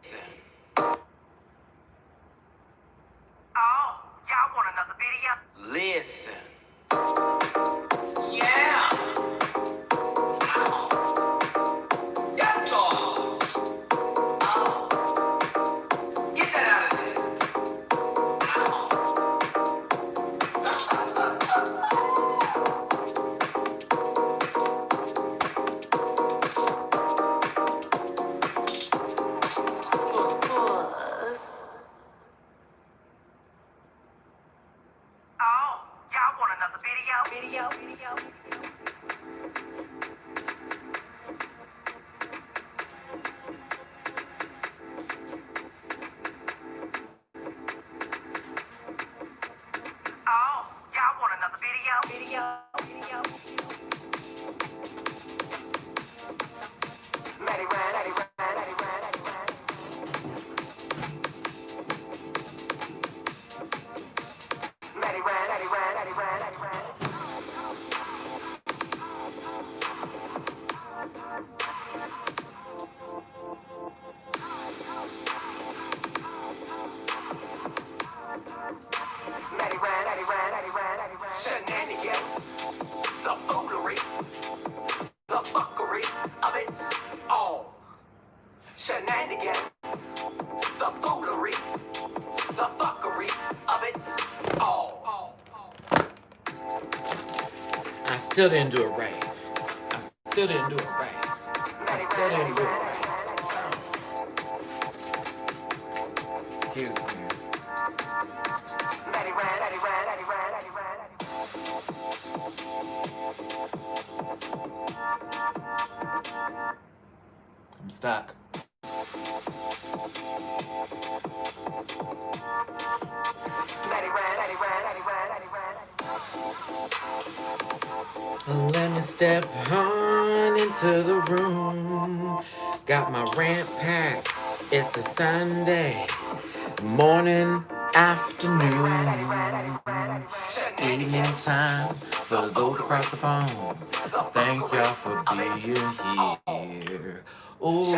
Oh, y'all want another video? Listen. Yeah. Yes, Lord. Get that out of there. Oh, y'all want another video? Oh, y'all want another video? Matty Rants. Shenanigans, the foolery, the fuckery of it all. Shenanigans, the foolery, the fuckery of it all. I still didn't do it right. I still didn't do it right. I still didn't do it right. Excuse me. I'm stuck. Let me step on into the room. Got my rant pack. It's a Sunday morning, afternoon, evening time for those across the phone. Thank y'all for being here. Ooh,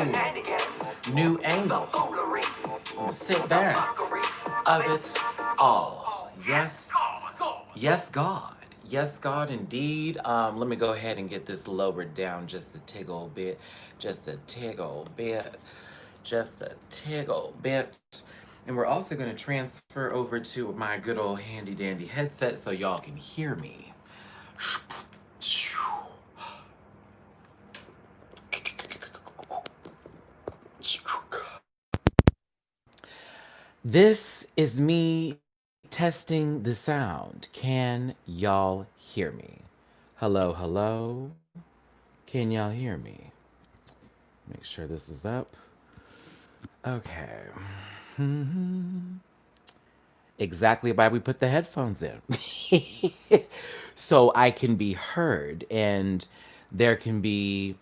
new angle. Sit back of it all. Yes, yes, God. Yes, God, indeed. Let me go ahead and get this lowered down just a tiggle bit. Just a tiggle bit. Just a tiggle bit. And we're also going to transfer over to my good old handy dandy headset so y'all can hear me. This is me testing the sound. Can y'all hear me? Hello, hello. Can y'all hear me? Make sure this is up. Okay. Exactly why we put the headphones in. So I can be heard and there can be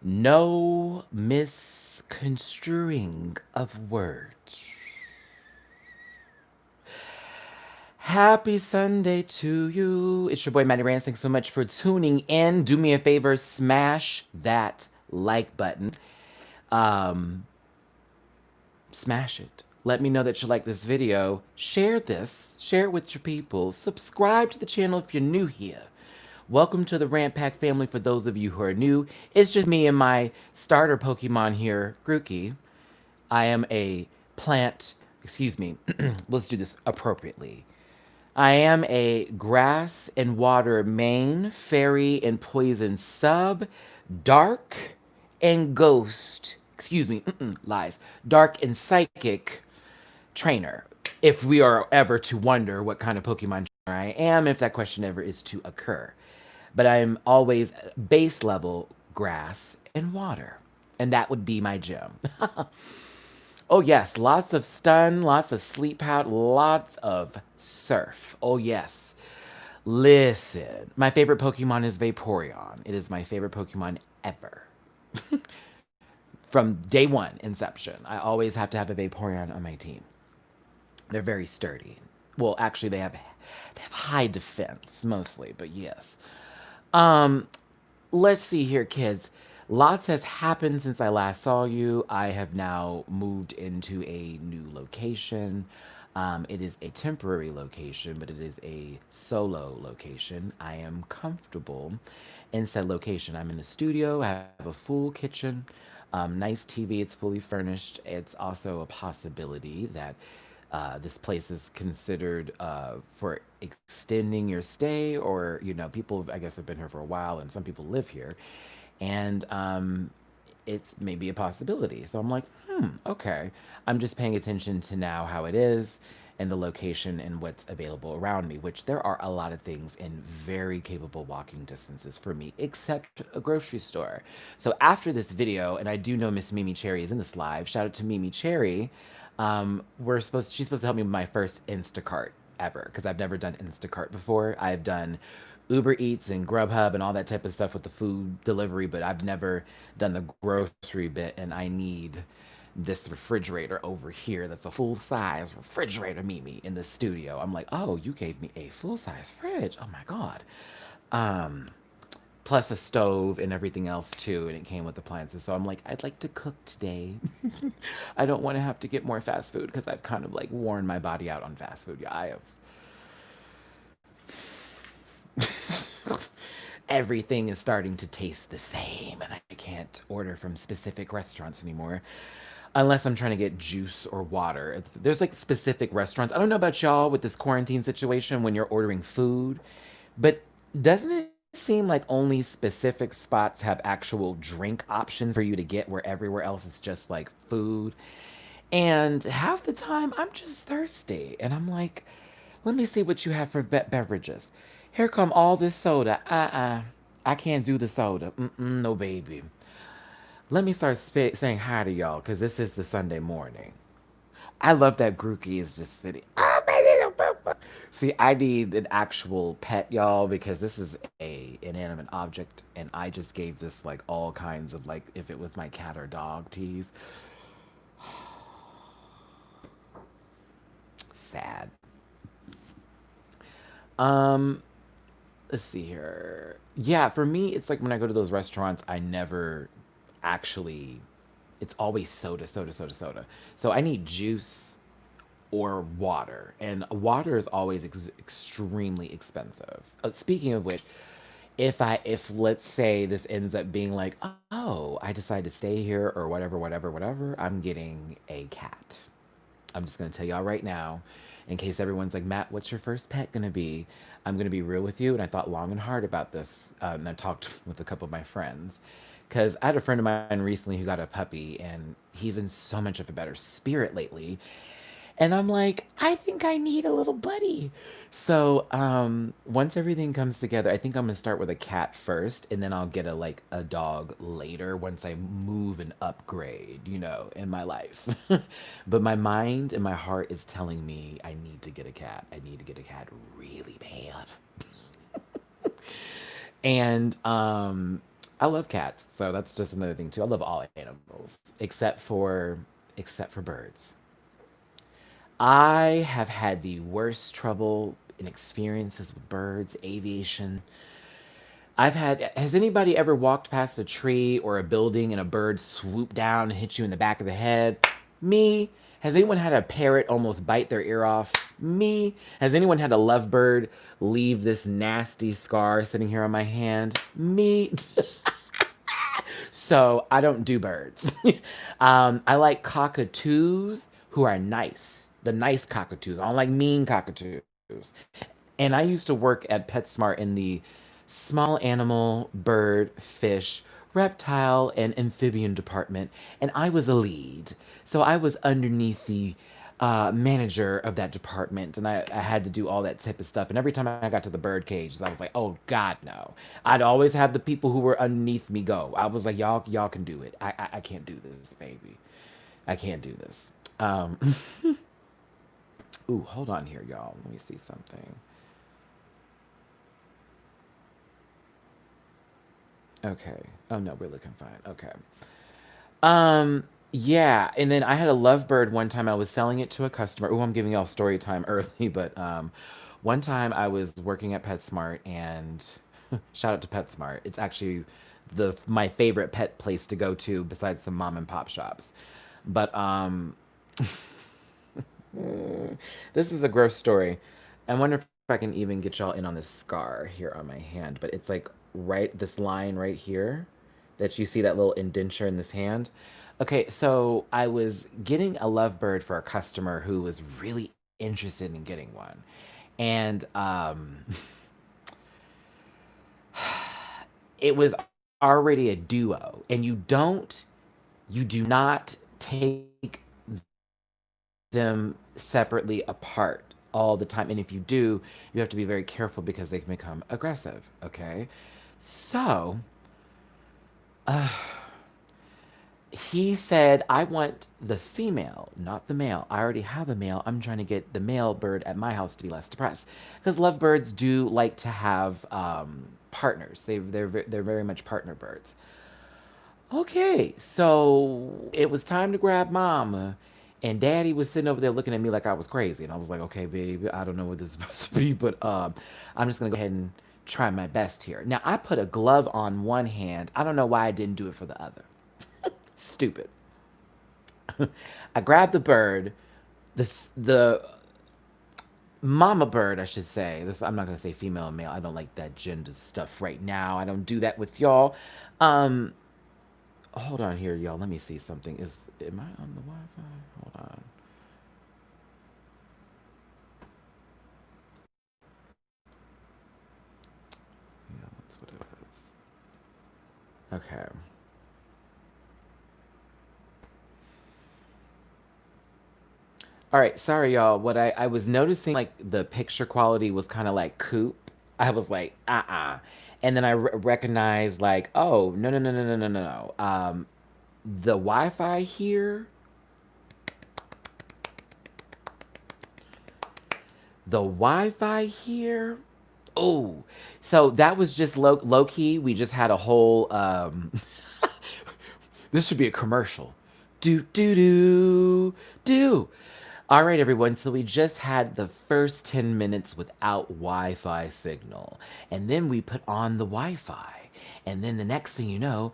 no misconstruing of words. Happy Sunday to you. It's your boy Matty Rants. Thanks so much for tuning in. Do me a favor, smash that like button. Smash it. Let me know that you like this video. Share this. Share it with your people. Subscribe to the channel if you're new here. Welcome to the Rant Pack family for those of you who are new. It's just me and my starter Pokemon here, Grookey. I am a plant, excuse me, let's do this appropriately. I am a grass and water main, fairy and poison sub, dark and ghost, excuse me, lies, dark and psychic trainer. If we are ever to wonder what kind of Pokemon trainer I am, if that question ever is to occur. But I'm always base level grass and water. And that would be my gym. Oh yes, lots of stun, lots of sleep pout, lots of surf. Oh yes. Listen, my favorite Pokemon is Vaporeon. It is my favorite Pokemon ever. From day one, inception. I always have to have a Vaporeon on my team. They're very sturdy. Well, actually, they have high defense, mostly, but yes. Let's see here, kids. Lots has happened since I last saw you. I have now moved into a new location. It is a temporary location, but it is a solo location. I am comfortable in said location. I'm in a studio. I have a full kitchen, nice TV. It's fully furnished. It's also a possibility that this place is considered for extending your stay, or people I guess have been here for a while, and some people live here, and it's maybe a possibility. So I'm like, okay. I'm just paying attention to now how it is and the location and what's available around me, which there are a lot of things in very capable walking distances for me, except a grocery store. So after this video, and I do know Miss Mimi Cherry is in this live, shout out to Mimi Cherry. She's supposed to help me with my first Instacart ever, because I've never done Instacart before. I've done Uber Eats and Grubhub and all that type of stuff with the food delivery, but I've never done the grocery bit, and I need this refrigerator over here that's a full size refrigerator, Mimi, in the studio. I'm like, oh, you gave me a full size fridge. Oh my God. Um, Plus a stove and everything else too, and it came with appliances. So I'm like, I'd like to cook today. I don't want to have to get more fast food because I've kind of like worn my body out on fast food. Yeah, I have. Everything is starting to taste the same, and I can't order from specific restaurants anymore unless I'm trying to get juice or water. There's like specific restaurants. I don't know about y'all with this quarantine situation when you're ordering food, but doesn't it seem like only specific spots have actual drink options for you to get where everywhere else is just like food? And half the time I'm just thirsty and I'm like, let me see what you have for beverages. Here come all this soda. I can't do the soda. No, baby. Let me start saying hi to y'all because this is the Sunday morning. I love that Grookey is just sitting. Oh, my little papa. See, I need an actual pet, y'all, because this is a inanimate object, and I just gave this like all kinds of like if it was my cat or dog teas. Sad. Um, let's see here. Yeah, for me, it's like when I go to those restaurants, I never actually. It's always soda, soda, soda, soda. So I need juice or water, and water is always extremely expensive. Speaking of which, if let's say this ends up being like, oh, I decide to stay here or whatever, whatever, whatever, I'm getting a cat. I'm just gonna tell y'all right now, in case everyone's like, Matt, what's your first pet gonna be? I'm gonna be real with you, and I thought long and hard about this, and I talked with a couple of my friends, because I had a friend of mine recently who got a puppy, and he's in so much of a better spirit lately, and I'm like, I think I need a little buddy. So once everything comes together, I think I'm gonna start with a cat first, and then I'll get a dog later once I move and upgrade, in my life. But my mind and my heart is telling me I need to get a cat. I need to get a cat really bad. And I love cats, so that's just another thing too. I love all animals except for birds. I have had the worst trouble and experiences with birds, aviation. Has anybody ever walked past a tree or a building and a bird swoop down and hit you in the back of the head? Me. Has anyone had a parrot almost bite their ear off? Me. Has anyone had a lovebird leave this nasty scar sitting here on my hand? Me. So I don't do birds. I like cockatoos who are nice. The nice cockatoos. I don't like mean cockatoos. And I used to work at PetSmart in the small animal, bird, fish, reptile, and amphibian department, and I was a lead. So I was underneath the manager of that department, and I had to do all that type of stuff. And every time I got to the bird cages, I was like, oh God, no. I'd always have the people who were underneath me go. I was like, y'all can do it. I can't do this, baby. I can't do this. Ooh, hold on here, y'all. Let me see something. Okay. Oh no, we're looking fine. Okay. Yeah, and then I had a lovebird one time. I was selling it to a customer. Oh, I'm giving y'all story time early, but one time I was working at PetSmart, and shout out to PetSmart. It's actually the my favorite pet place to go to besides some mom and pop shops. But this is a gross story. I wonder if I can even get y'all in on this scar here on my hand, but it's like right this line right here that you see that little indenture in this hand. Okay, so I was getting a lovebird for a customer who was really interested in getting one. And it was already a duo, and you do not take them separately apart all the time. And if you do, you have to be very careful because they can become aggressive. Okay. So he said, I want the female, not the male. I already have a male. I'm trying to get the male bird at my house to be less depressed. Because lovebirds do like to have partners. They're very much partner birds. Okay, so it was time to grab mama. And daddy was sitting over there looking at me like I was crazy. And I was like, okay, baby, I don't know what this is supposed to be, but I'm just going to go ahead and try my best here. Now, I put a glove on one hand. I don't know why I didn't do it for the other. Stupid. I grabbed the bird, the mama bird, I should say. This I'm not gonna say female and male. I don't like that gender stuff right now. I don't do that with y'all. Um, hold on here, y'all. Let me see something. Am I on the Wi-Fi? Hold on. Yeah, that's what it is. Okay. All right, sorry y'all. What I was noticing, like the picture quality was kind of like coupe. I was like, and then I recognized like, oh no no no no no no no no. The Wi-Fi here, the Wi-Fi here. Oh, so that was just low key. We just had a whole. This should be a commercial. Do do do do. All right, everyone. So we just had the first 10 minutes without Wi Fi signal. And then we put on the Wi Fi. And then the next thing you know,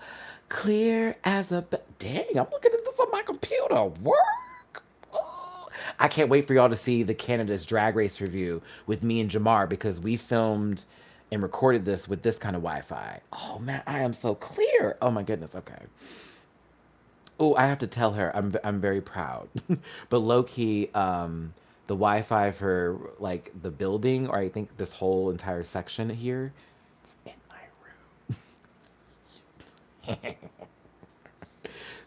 clear as a. Dang, I'm looking at this on my computer. Work. Oh, I can't wait for y'all to see the Canada's Drag Race review with me and Jamar because we filmed and recorded this with this kind of Wi Fi. Oh, man, I am so clear. Oh, my goodness. Okay. Oh, I have to tell her I'm very proud. But low key, the Wi-Fi for like the building, or I think this whole entire section here, in my room.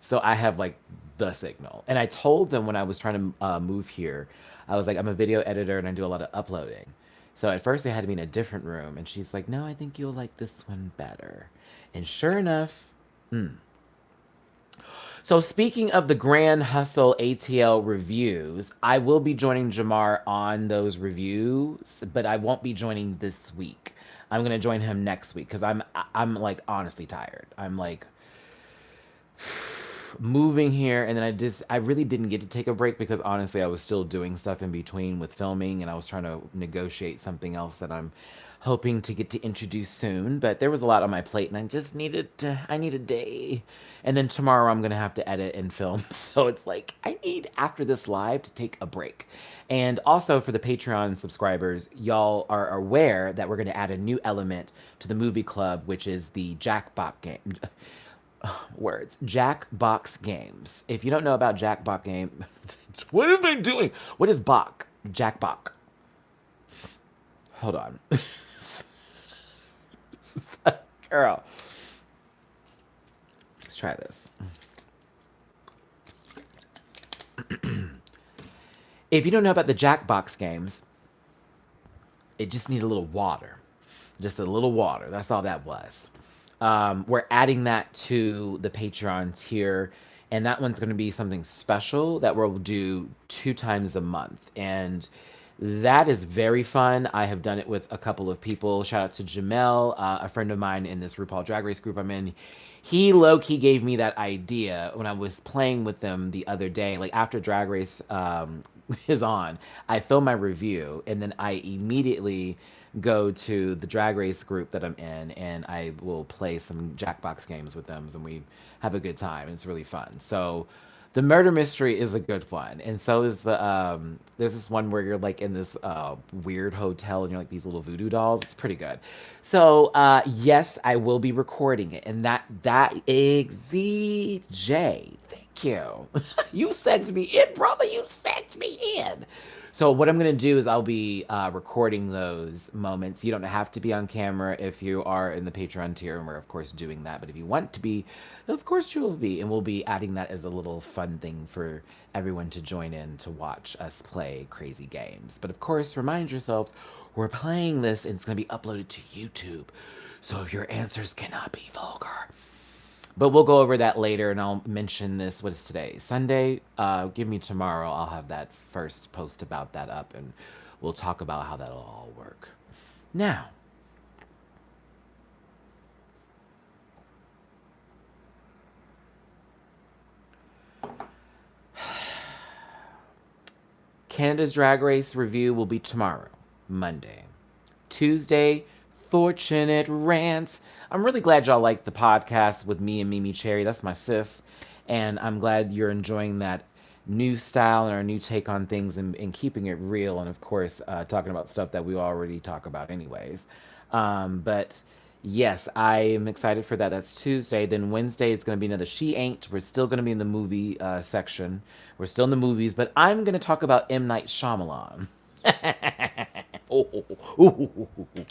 So I have like the signal. And I told them when I was trying to move here, I was like, I'm a video editor and I do a lot of uploading. So at first they had me in a different room, and she's like, no, I think you'll like this one better. And sure enough, so speaking of the Grand Hustle ATL reviews, I will be joining Jamar on those reviews, but I won't be joining this week. I'm gonna join him next week because I'm like honestly tired. I'm like moving here, and then I really didn't get to take a break because honestly I was still doing stuff in between with filming, and I was trying to negotiate something else that I'm hoping to get to introduce soon. But there was a lot on my plate, and I need a day, and then tomorrow I'm gonna have to edit and film. So it's like I need after this live to take a break. And also for the Patreon subscribers, y'all are aware that we're going to add a new element to the movie club, which is the Jackbox game. Words. Jackbox games. If you don't know about Jackbox game, what are they doing? What is Bach? Jackbox. Hold on. Girl. Let's try this. If you don't know about the Jackbox games, it just needs a little water. Just a little water. That's all that was. We're adding that to the Patreon tier, and that one's going to be something special that we'll do 2 times a month. And that is very fun. I have done it with a couple of people. Shout out to Jamel, a friend of mine in this RuPaul Drag Race group I'm in. He low-key gave me that idea when I was playing with them the other day. Like after Drag Race is on, I film my review and then I immediately go to the drag race group that I'm in and I will play some Jackbox games with them and we have a good time. It's really fun. So the murder mystery is a good one. And so is the there's this one where you're like in this weird hotel and you're like these little voodoo dolls. It's pretty good. So yes, I will be recording it. And that XZJ. Thank you. You sent me in, brother. You sent me in. So what I'm gonna do is I'll be recording those moments. You don't have to be on camera if you are in the Patreon tier, and we're of course doing that. But if you want to be, of course you will be, and we'll be adding that as a little fun thing for everyone to join in to watch us play crazy games. But of course, remind yourselves, we're playing this, and it's gonna be uploaded to YouTube. So if your answers cannot be vulgar. But we'll go over that later, and I'll mention this. What is today? Sunday? Give me tomorrow. I'll have that first post about that up, and we'll talk about how that'll all work. Now, Canada's Drag Race review will be tomorrow, Monday. Tuesday, Fortunate Rants. I'm really glad y'all like the podcast with me and Mimi Cherry. That's my sis. And I'm glad you're enjoying that new style and our new take on things and keeping it real. And of course, talking about stuff that we already talk about anyways. But yes, I am excited for that. That's Tuesday. Then Wednesday, it's going to be another She Ain't. We're still going to be in the movie section. We're still in the movies, but I'm going to talk about M. Night Shyamalan. Oh, oh, oh, oh, oh, oh.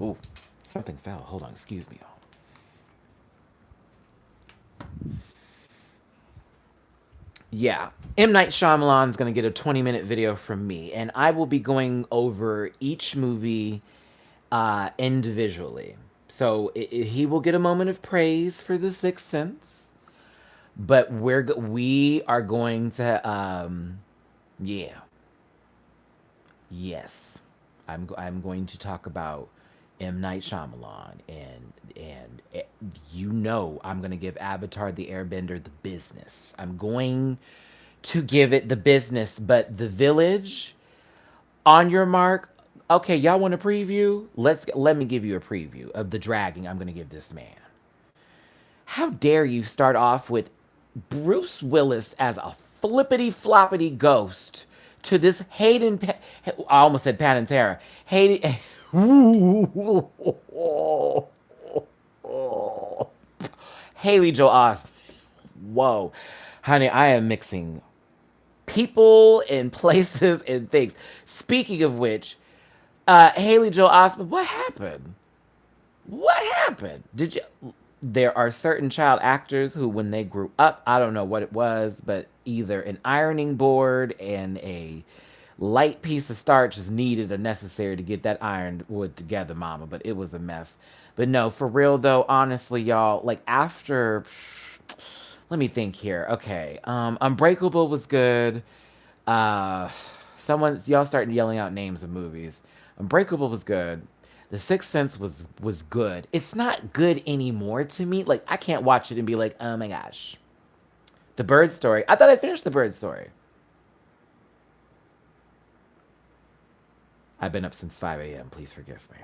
Oh, something fell. Hold on. Excuse me, y'all. Yeah. M. Night Shyamalan's going to get a 20-minute video from me, and I will be going over each movie individually. So he will get a moment of praise for The Sixth Sense, but we are going to, yeah. Yes. I'm going to talk about M. Night Shyamalan, and you know I'm gonna give Avatar: The Airbender the business. I'm going to give it the business, but The Village, on your mark. Okay, y'all want a preview? Let me give you a preview of the dragging I'm gonna give this man. How dare you start off with Bruce Willis as a flippity floppity ghost to this I almost said Panantera. Hayden. Haley Joel Osment. Whoa. Honey, I am mixing people and places and things. Speaking of which, Haley Joel Osment, what happened? What happened? Did you? There are certain child actors who, when they grew up, I don't know what it was, but either an ironing board and a light piece of starch is needed or necessary to get that iron wood together, mama. But it was a mess. But no, for real though, honestly, y'all, like after, let me think here. Okay, Unbreakable was good. Y'all starting yelling out names of movies. Unbreakable was good. The Sixth Sense was good. It's not good anymore to me. Like I can't watch it and be like, oh my gosh. The Bird Story. I thought I finished The Bird Story. I've been up since 5 a.m. Please forgive me.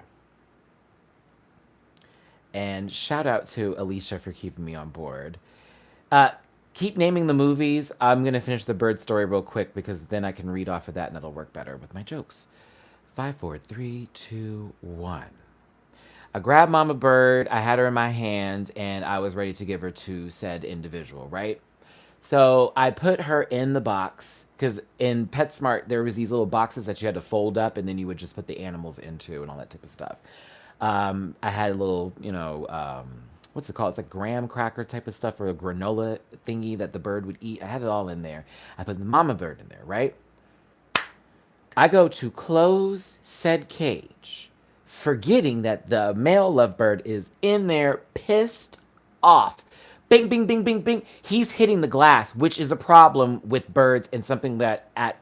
And shout out to Alicia for keeping me on board. Keep naming the movies. I'm going to finish The Bird Story real quick because then I can read off of that and that'll work better with my jokes. 5, 4, 3, 2, 1. I grabbed Mama Bird. I had her in my hand and I was ready to give her to said individual, right? So I put her in the box because in PetSmart, there was these little boxes that you had to fold up and then you would just put the animals into and all that type of stuff. I had a little, what's it called? It's like graham cracker type of stuff or a granola thingy that the bird would eat. I had it all in there. I put the mama bird in there, right? I go to close said cage, forgetting that the male lovebird is in there pissed off. Bing, bing, bing, bing, bing. He's hitting the glass, which is a problem with birds and something that at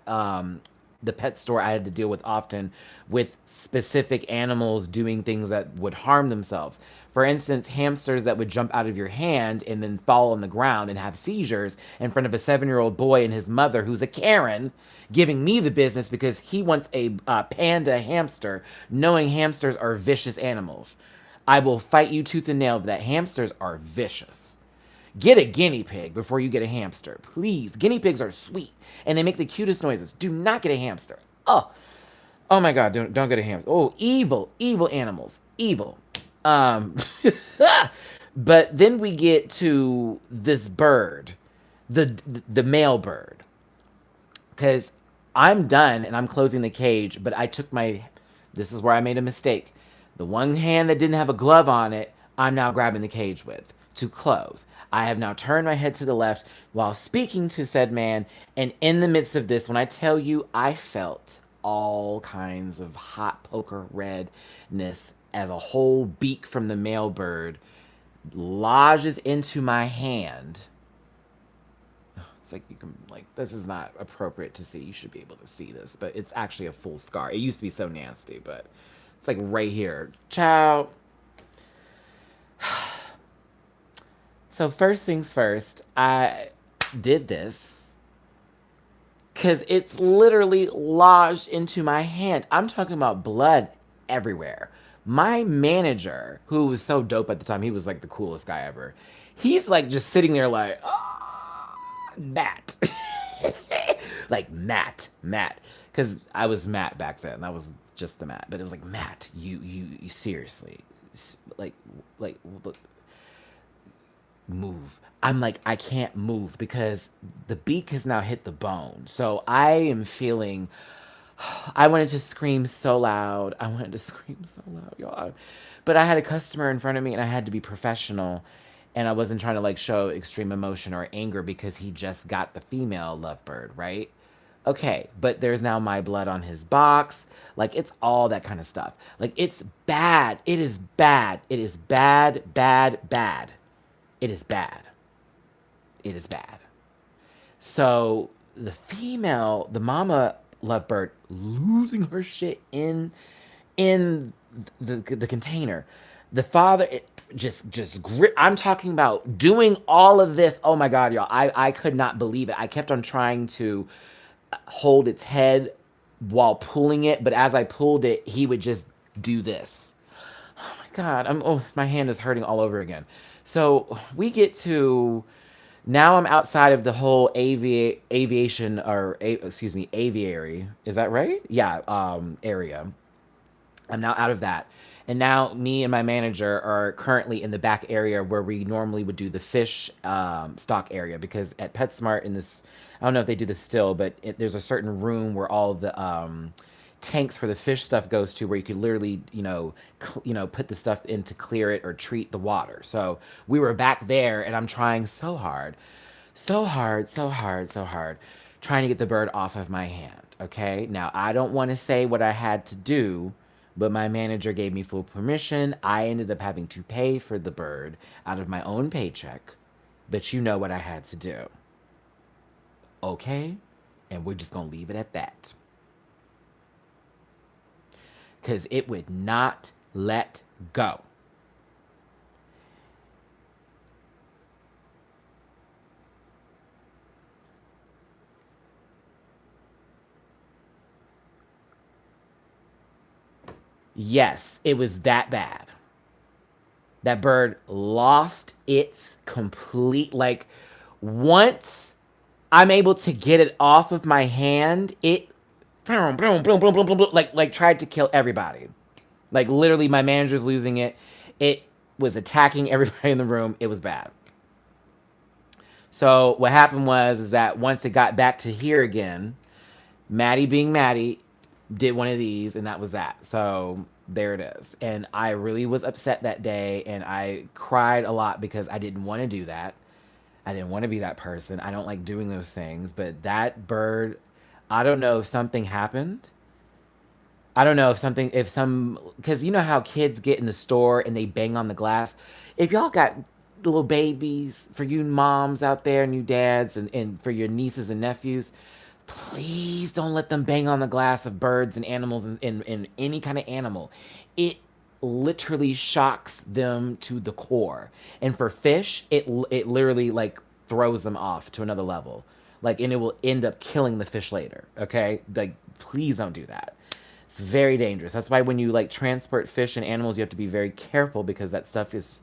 the pet store I had to deal with often with specific animals doing things that would harm themselves. For instance, hamsters that would jump out of your hand and then fall on the ground and have seizures in front of a 7-year-old boy and his mother, who's a Karen, giving me the business because he wants a panda hamster, knowing hamsters are vicious animals. I will fight you tooth and nail that hamsters are vicious. Get a guinea pig before you get a hamster. Please. Guinea pigs are sweet and they make the cutest noises. Do not get a hamster. Oh. Oh my god, don't get a hamster. Oh, evil, evil animals. Evil. But then we get to this bird, the male bird. Cuz I'm done and I'm closing the cage, but I took my this is where I made a mistake. The one hand that didn't have a glove on it, I'm now grabbing the cage with to close. I have now turned my head to the left while speaking to said man, and in the midst of this, when I tell you, I felt all kinds of hot poker redness as a whole beak from the male bird lodges into my hand. It's like you can, like, this is not appropriate to see. You should be able to see this, but it's actually a full scar. It used to be so nasty, but it's like right here. Ciao. So first things first, I did this because it's literally lodged into my hand. I'm talking about blood everywhere. My manager, who was so dope at the time, he was like the coolest guy ever. He's like just sitting there like, oh, Matt. Like Matt. Because I was Matt back then. That was just the Matt. But it was like, Matt, you seriously, like, look, move. I'm like, I can't move because the beak has now hit the bone. So I am feeling, I wanted to scream so loud. Y'all. But I had a customer in front of me and I had to be professional. And I wasn't trying to like show extreme emotion or anger because he just got the female lovebird, right? Okay, but there's now my blood on his box. Like, it's all that kind of stuff. Like, it's bad. It is bad. It is bad. It is bad. It is bad. So the female, the mama lovebird, losing her shit in the container. The father, just grip. I'm talking about doing all of this. Oh my god, y'all! I could not believe it. I kept on trying to hold its head while pulling it, but as I pulled it, he would just do this. Oh my god! My hand is hurting all over again. So we get to, now I'm outside of the whole aviation, or aviary. Is that right? Yeah, area. I'm now out of that. And now me and my manager are currently in the back area where we normally would do the fish stock area, because at PetSmart in this, I don't know if they do this still, but there's a certain room where all the tanks for the fish stuff goes to, where you could literally, put the stuff in to clear it or treat the water. So we were back there and I'm trying so hard, trying to get the bird off of my hand. Okay. Now I don't want to say what I had to do, but my manager gave me full permission. I ended up having to pay for the bird out of my own paycheck, but you know what I had to do. Okay. And we're just going to leave it at that. Because it would not let go. Yes, it was that bad. That bird lost its complete, like, once I'm able to get it off of my hand, it boom, boom, boom, boom, boom, boom, boom, like tried to kill everybody. Like, literally, my manager's losing it. It was attacking everybody in the room. It was bad. So what happened was is that once it got back to here again, Matty being Matty did one of these, and that was that. So there it is. And I really was upset that day, and I cried a lot because I didn't want to do that. I didn't want to be that person. I don't like doing those things. But that bird, I don't know if something happened. I don't know because you know how kids get in the store and they bang on the glass. If y'all got little babies, for you moms out there and you dads, and for your nieces and nephews, please don't let them bang on the glass of birds and animals and any kind of animal. It literally shocks them to the core. And for fish, it literally like throws them off to another level. Like, and it will end up killing the fish later. Okay, like please don't do that. It's very dangerous. That's why when you like transport fish and animals, you have to be very careful because that stuff is,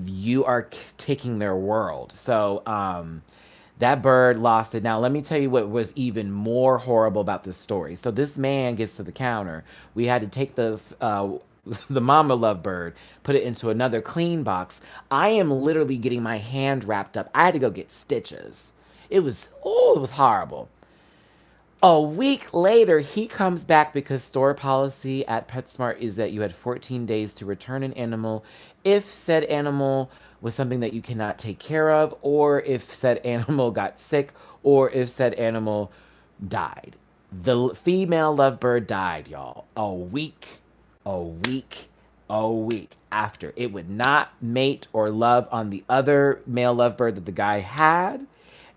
you are taking their world. So that bird lost it. Now, let me tell you what was even more horrible about this story. So this man gets to the counter. We had to take the mama lovebird, put it into another clean box. I am literally getting my hand wrapped up. I had to go get stitches. It was horrible. A week later, he comes back because store policy at PetSmart is that you had 14 days to return an animal if said animal was something that you cannot take care of, or if said animal got sick, or if said animal died. The female lovebird died, y'all. A week, a week after. It would not mate or love on the other male lovebird that the guy had.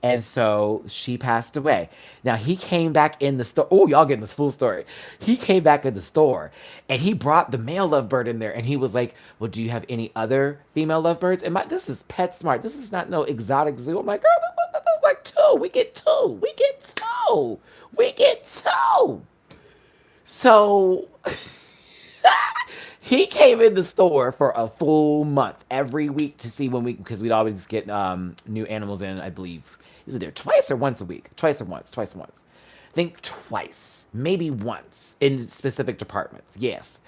And so she passed away. Now he came back in the store. Oh, y'all getting this full story. He came back in the store and he brought the male lovebird in there and he was like, well, do you have any other female lovebirds? And this is PetSmart. This is not no exotic zoo. I'm like, girl, that's like two. We get two. We get two. We get two. So he came in the store for a full month every week to see because we'd always get new animals in, I believe. He was there twice or once a week? Twice or once? Twice or once. I think twice, maybe once in specific departments. Yes.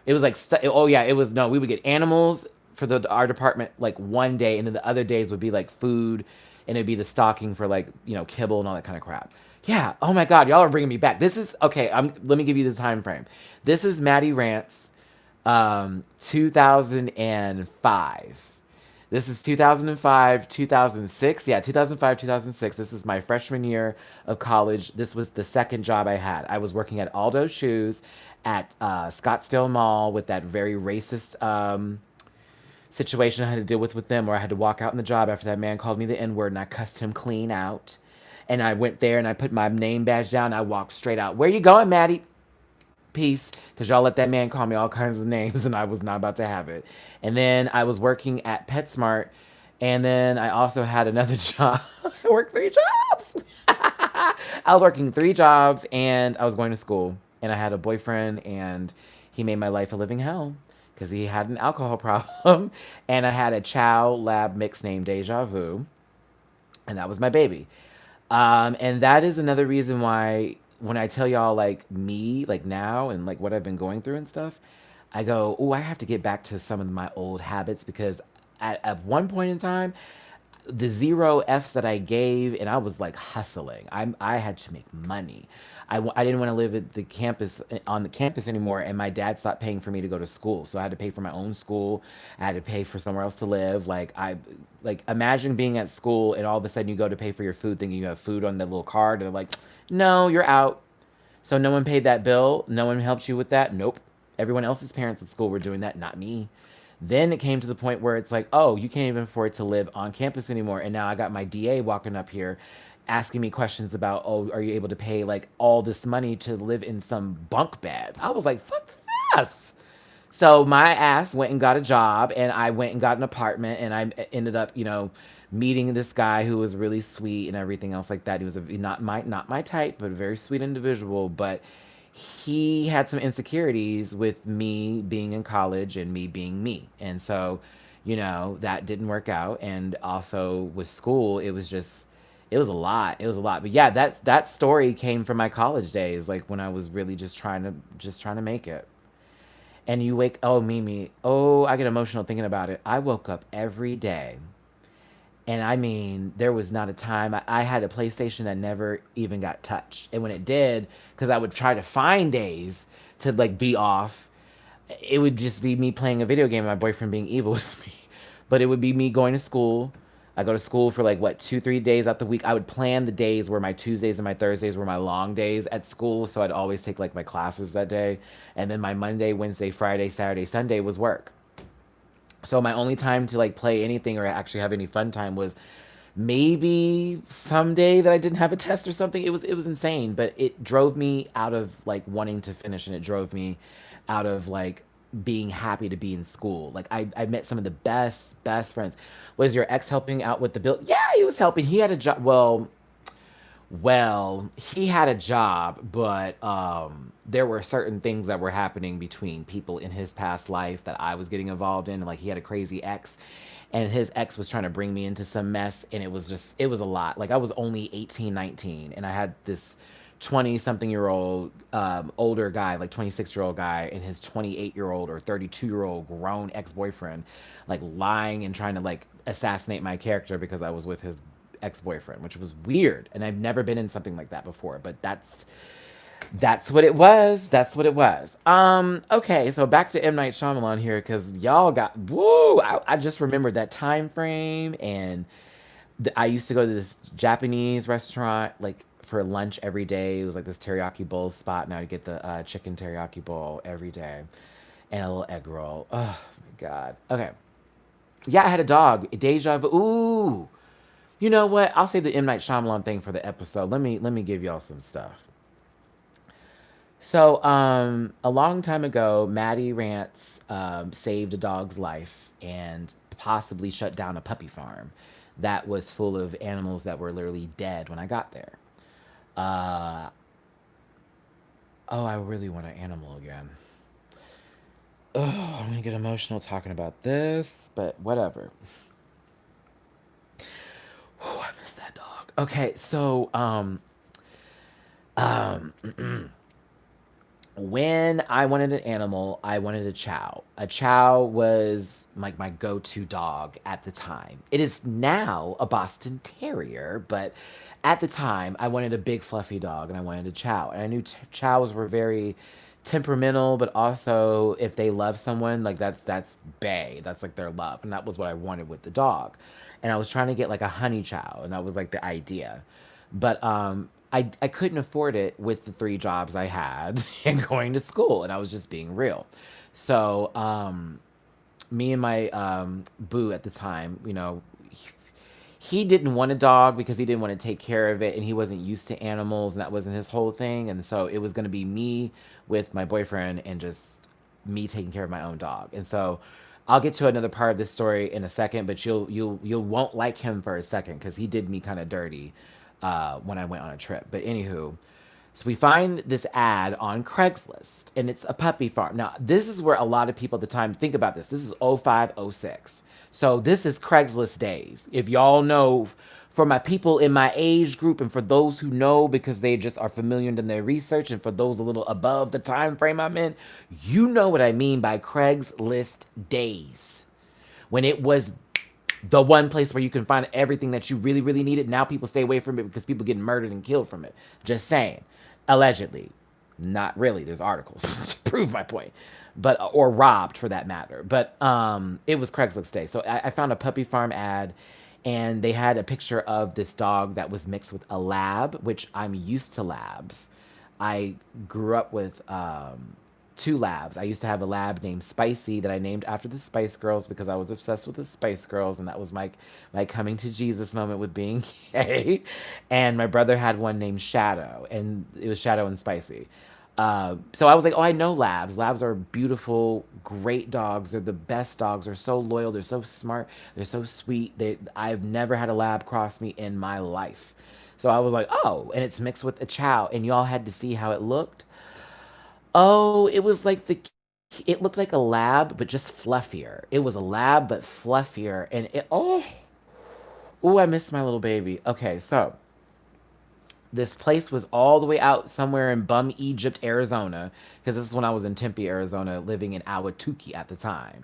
It was like, oh yeah, it was, no, we would get animals for our department like one day, and then the other days would be like food, and it'd be the stocking for like, kibble and all that kind of crap. Yeah. Oh my God, y'all are bringing me back. This is, okay, let me give you the time frame. This is Matty Rants, 2005. This is 2005, 2006. Yeah, 2005, 2006. This is my freshman year of college. This was the second job I had. I was working at Aldo Shoes at Scottsdale Mall with that very racist situation I had to deal with them, where I had to walk out in the job after that man called me the N-word and I cussed him clean out. And I went there and I put my name badge down and I walked straight out. Where you going, Maddie? Peace, because y'all let that man call me all kinds of names and I was not about to have it. And then I was working at PetSmart, and then I also had another job. I worked 3 jobs. I was working 3 jobs and I was going to school, and I had a boyfriend and he made my life a living hell because he had an alcohol problem. And I had a Chow Lab mix named Deja Vu, and that was my baby. And that is another reason why when I tell y'all like me, like now and like what I've been going through and stuff, I go, oh, I have to get back to some of my old habits, because at one point in time, the 0 F's that I gave, and I was like hustling. I had to make money. I didn't want to live at the campus on the campus anymore, and my dad stopped paying for me to go to school, so I had to pay for my own school. I had to pay for somewhere else to live. Like imagine being at school and all of a sudden you go to pay for your food, thinking you have food on the little card, and they're like, no, you're out. So no one paid that bill. No one helped you with that. Nope. Everyone else's parents at school were doing that, not me. Then it came to the point where it's like, oh, you can't even afford to live on campus anymore. And now I got my DA walking up here asking me questions about, oh, are you able to pay like all this money to live in some bunk bed? I was like, fuck this. So my ass went and got a job, and I went and got an apartment, and I ended up, meeting this guy who was really sweet and everything else like that. He was not my type, but a very sweet individual. But he had some insecurities with me being in college and me being me. And so, that didn't work out. And also with school, it was a lot. It was a lot. But yeah, that story came from my college days, like when I was really just trying to make it. And you oh, Mimi, oh, I get emotional thinking about it. I woke up every day, and I mean, there was not a time. I had a PlayStation that never even got touched. And when it did, because I would try to find days to like be off, it would just be me playing a video game and my boyfriend being evil with me. But it would be me going to school. I go to school for like, 2-3 days out the week. I would plan the days where my Tuesdays and my Thursdays were my long days at school. So I'd always take like my classes that day. And then my Monday, Wednesday, Friday, Saturday, Sunday was work. So my only time to like play anything or actually have any fun time was maybe someday that I didn't have a test or something. It was insane, but it drove me out of like wanting to finish, and it drove me out of like being happy to be in school. Like I met some of the best friends. Was your ex helping out with the bill? Yeah, he was helping. He had a job. Well, he had a job, but there were certain things that were happening between people in his past life that I was getting involved in. Like he had a crazy ex, and his ex was trying to bring me into some mess, and it was a lot. Like I was only 18, 19, and I had this 20 something year old older guy, like 26-year-old guy, and his 28-year-old or 32-year-old grown ex-boyfriend, like lying and trying to like assassinate my character because I was with his ex-boyfriend, which was weird. And I've never been in something like that before, but that's what it was. That's what it was. Okay, so back to M. Night Shyamalan here, because y'all got woo. I just remembered that time frame, and I used to go to this Japanese restaurant like for lunch every day. It was like this teriyaki bowl spot, and I would get the chicken teriyaki bowl every day, and a little egg roll. Oh my god. Okay. Yeah, I had a dog. Deja vu. Ooh. You know what? I'll say the M. Night Shyamalan thing for the episode. Let me give y'all some stuff. So, a long time ago, Matty Rants saved a dog's life and possibly shut down a puppy farm that was full of animals that were literally dead when I got there. Uh, oh, I really want an animal again. Oh, I'm gonna get emotional talking about this, but whatever. Oh, I miss that dog. Okay, so um, when I wanted an animal, I wanted a chow. A chow was like my go-to dog at the time. It is now a Boston Terrier, but at the time I wanted a big fluffy dog and I wanted a chow. And I knew chows were very temperamental, but also if they love someone, like that's bae. That's like their love. And that was what I wanted with the dog. And I was trying to get like a honey chow, and that was like the idea. But I couldn't afford it with the three jobs I had and going to school, and I was just being real. So me and my boo at the time, he didn't want a dog because he didn't want to take care of it, and he wasn't used to animals, and that wasn't his whole thing. And so it was going to be me with my boyfriend and just me taking care of my own dog. And so I'll get to another part of this story in a second, but you'll won't like him for a second because he did me kind of dirty when I went on a trip. But anywho, so we find this ad on Craigslist, and it's a puppy farm. Now, this is where a lot of people at the time think about this. This is 05, 06. So this is Craigslist days. If y'all know, for my people in my age group, and for those who know because they just are familiar in their research, and for those a little above the time frame I'm in, you know what I mean by Craigslist days. When it was the one place where you can find everything that you really, really needed. Now people stay away from it because people get murdered and killed from it. Just saying. Allegedly. Not really. There's articles to prove my point. But or robbed for that matter. But it was Craigslist Day. So I found a puppy farm ad, and they had a picture of this dog that was mixed with a lab, which I'm used to labs. I grew up with two labs. I used to have a lab named Spicy that I named after the Spice Girls because I was obsessed with the Spice Girls, and that was my coming to Jesus moment with being gay. And my brother had one named Shadow, and it was Shadow and Spicy. So I was like, oh, I know labs. Labs are beautiful, great dogs. They're the best dogs. They're so loyal. They're so smart. They're so sweet. I've never had a lab cross me in my life. So I was like, oh, and it's mixed with a chow, and y'all had to see how it looked. Oh, it was like it looked like a lab, but just fluffier. It was a lab, but fluffier. And I missed my little baby. Okay, so this place was all the way out somewhere in bum Egypt, Arizona, because this is when I was in Tempe, Arizona, living in Awatuki at the time.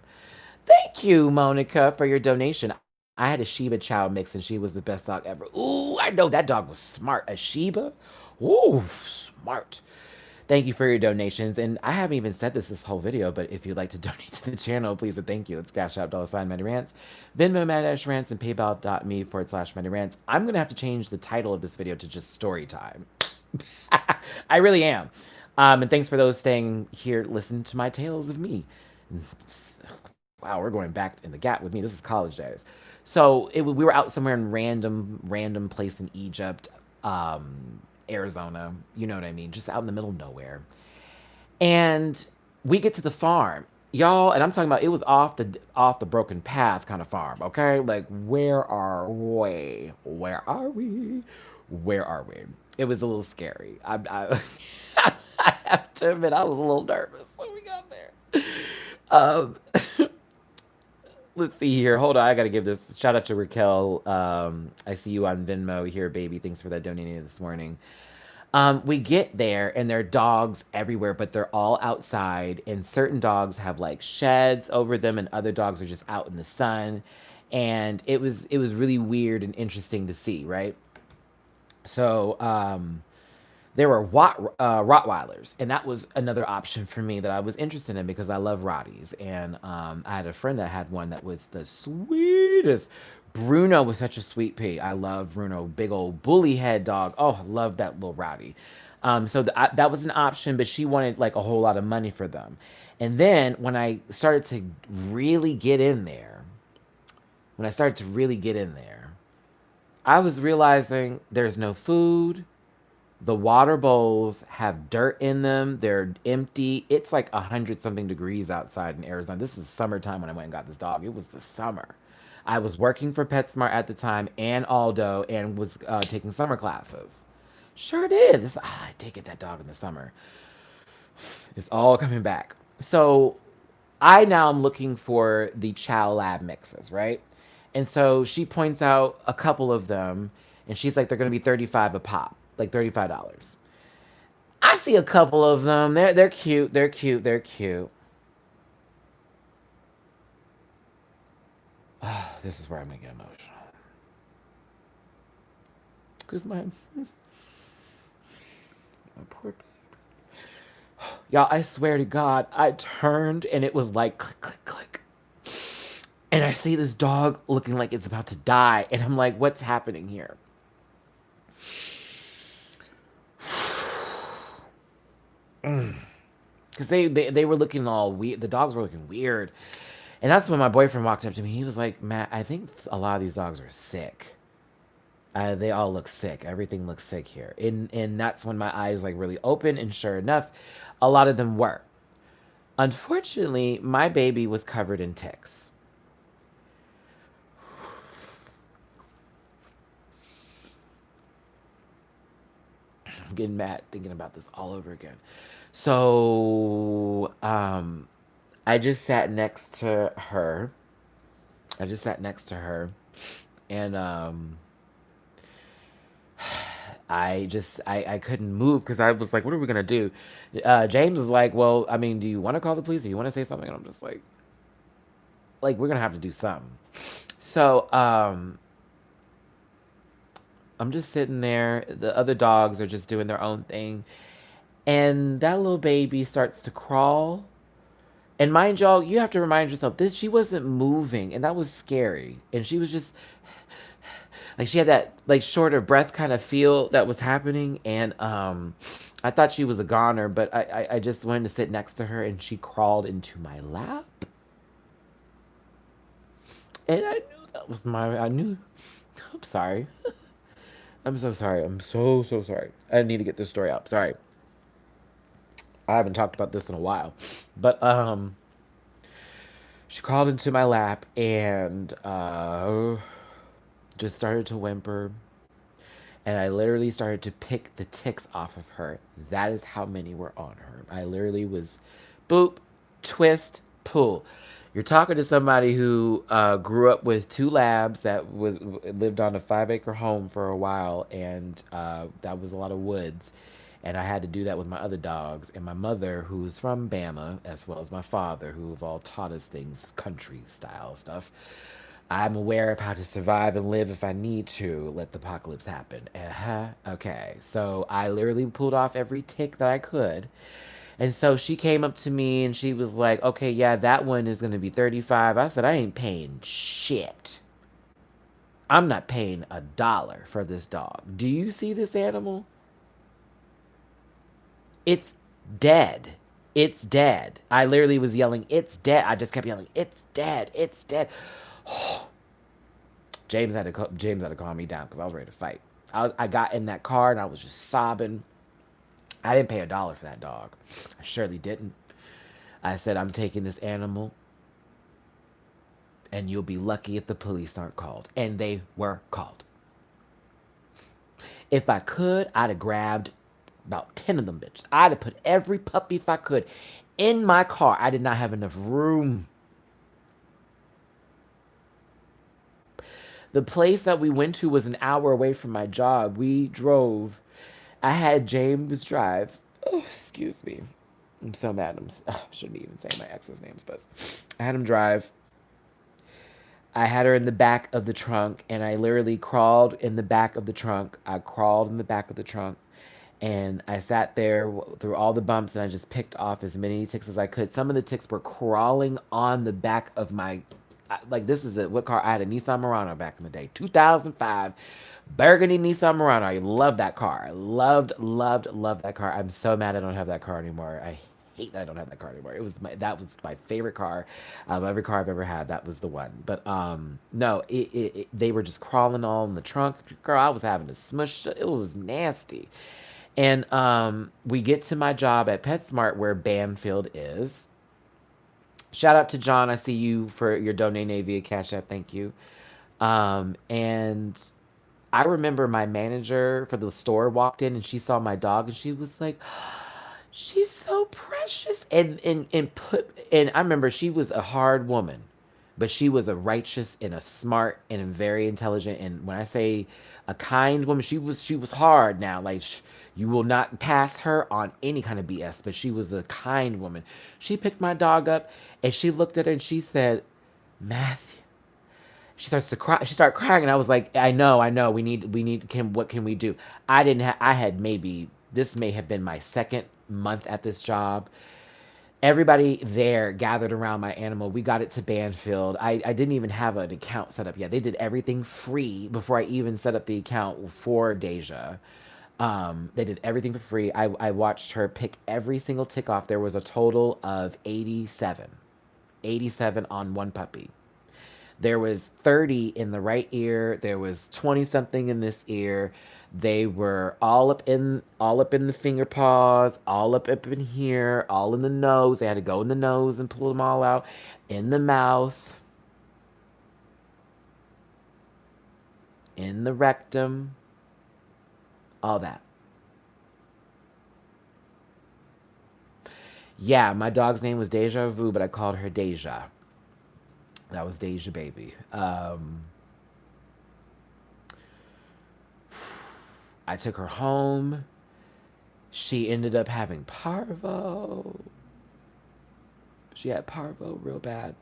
Thank you, Monica, for your donation. I had a Shiba Chow mix, and she was the best dog ever. Ooh, I know that dog was smart. A Shiba? Ooh, smart. Thank you for your donations. And I haven't even said this whole video, but if you'd like to donate to the channel, please and thank you. Let's cash out $ Matty Rants, Venmo Matty-Rants, and paypal.me/MattyRants. I'm going to have to change the title of this video to just story time. I really am. And thanks for those staying here, listen to my tales of me. Wow, we're going back in the gap with me. This is college days. So we were out somewhere in random place in Egypt, Arizona. You know what I mean? Just out in the middle of nowhere. And we get to the farm, y'all, and I'm talking about it was off the broken path kind of farm. Okay, like where are we? Where are we? Where are we? It was a little scary. I have to admit, I was a little nervous when we got there. Um, let's see here. Hold on, I gotta give this shout out to Raquel. I see you on Venmo here, baby. Thanks for that donating this morning. We get there and there are dogs everywhere, but they're all outside. And certain dogs have like sheds over them, and other dogs are just out in the sun. And it was really weird and interesting to see, right? So there were Rottweilers, and that was another option for me that I was interested in because I love Rotties. And I had a friend that had one that was the sweetest. Bruno was such a sweet pea. I love Bruno, big old bully head dog. Oh, I love that little Rottie. So that was an option, but she wanted like a whole lot of money for them. And then really get in there, when I started to really get in there, I was realizing there's no food. The water bowls have dirt in them. They're empty. It's like 100 something degrees outside in Arizona. This is summertime when I went and got this dog. It was the summer. I was working for PetSmart at the time and Aldo and was taking summer classes. Sure did. I did get that dog in the summer. It's all coming back. So I now am looking for the Chow Lab mixes, right? And so she points out a couple of them, and she's like, they're going to be 35 a pop, like $35. I see a couple of them. They're cute. They're cute. They're cute. This is where I'm gonna get emotional. Cause my poor baby. Y'all, I swear to God, I turned and it was like click, click, click. And I see this dog looking like it's about to die. And I'm like, what's happening here? Because they were looking all weird. The dogs were looking weird. And that's when my boyfriend walked up to me. He was like, Matt, I think a lot of these dogs are sick. They all look sick. Everything looks sick here. And that's when my eyes like really opened. And sure enough, a lot of them were. Unfortunately, my baby was covered in ticks. I'm getting mad thinking about this all over again. So, I just sat next to her. And I couldn't move because I was like, what are we gonna do? James is like, well, I mean, do you want to call the police? Do you want to say something? And I'm just like we're gonna have to do something. So I'm just sitting there. The other dogs are just doing their own thing, and that little baby starts to crawl. And mind y'all, you have to remind yourself this. She wasn't moving, and that was scary. And she was just like she had that like short of breath kind of feel that was happening. And I thought she was a goner, but I just wanted to sit next to her, and she crawled into my lap. And I knew that was I knew. I'm sorry. I'm so sorry. I'm so sorry. I need to get this story out. Sorry. I haven't talked about this in a while. But she crawled into my lap and just started to whimper. And I literally started to pick the ticks off of her. That is how many were on her. I literally was boop, twist, pull. You're talking to somebody who grew up with two labs that lived on a 5-acre home for a while, and that was a lot of woods. And I had to do that with my other dogs. And my mother, who's from Bama, as well as my father, who have all taught us things, country style stuff. I'm aware of how to survive and live if I need to. Let the apocalypse happen. Okay. So I literally pulled off every tick that I could. And so she came up to me and she was like, okay, yeah, that one is going to be 35. I said, I ain't paying shit. I'm not paying $1 for this dog. Do you see this animal? It's dead. It's dead. I literally was yelling, it's dead. I just kept yelling, it's dead. It's dead. James had to calm me down because I was ready to fight. I got in that car and I was just sobbing. I didn't pay $1 for that dog. I surely didn't. I said, I'm taking this animal, and you'll be lucky if the police aren't called. And they were called. If I could, I'd have grabbed about 10 of them bitches. I'd have put every puppy, if I could, in my car. I did not have enough room. The place that we went to was an hour away from my job. We drove. I had James drive. Oh, excuse me. I'm so mad. I shouldn't even say my ex's names, but I had him drive. I had her in the back of the trunk, and I literally crawled in the back of the trunk. I crawled in the back of the trunk, and I sat there through all the bumps, and I just picked off as many ticks as I could. Some of the ticks were crawling on the back of my, like, this is what car? I had a Nissan Murano back in the day, 2005. Burgundy Nissan Murano. I love that car. I loved that car. I'm so mad I don't have that car anymore. I hate that I don't have that car anymore. That was my favorite car. Every car I've ever had, that was the one. But no, they were just crawling all in the trunk. Girl, I was having to smush. It was nasty. And we get to my job at PetSmart where Banfield is. Shout out to John. I see you for your donate via Cash App. Thank you. And I remember my manager for the store walked in and she saw my dog and she was like, she's so precious. And I remember she was a hard woman, but she was a righteous and a smart and a very intelligent. And when I say a kind woman, she was hard now. Like, you will not pass her on any kind of BS, but she was a kind woman. She picked my dog up and she looked at her and she said, Matthew. She starts to cry. She started crying, and I was like, I know. What can we do? I had maybe, this may have been my second month at this job. Everybody there gathered around my animal. We got it to Banfield. I didn't even have an account set up yet. They did everything free before I even set up the account for Deja. They did everything for free. I watched her pick every single tick off. There was a total of 87 on one puppy. There was 30 in the right ear. There was 20 something in this ear. They were all up in the finger paws, all up in here, all in the nose. They had to go in the nose and pull them all out, in the mouth, in the rectum, all that. Yeah, my dog's name was Deja Vu, but I called her Deja. That was Deja baby. I took her home. She ended up having parvo. She had parvo real bad.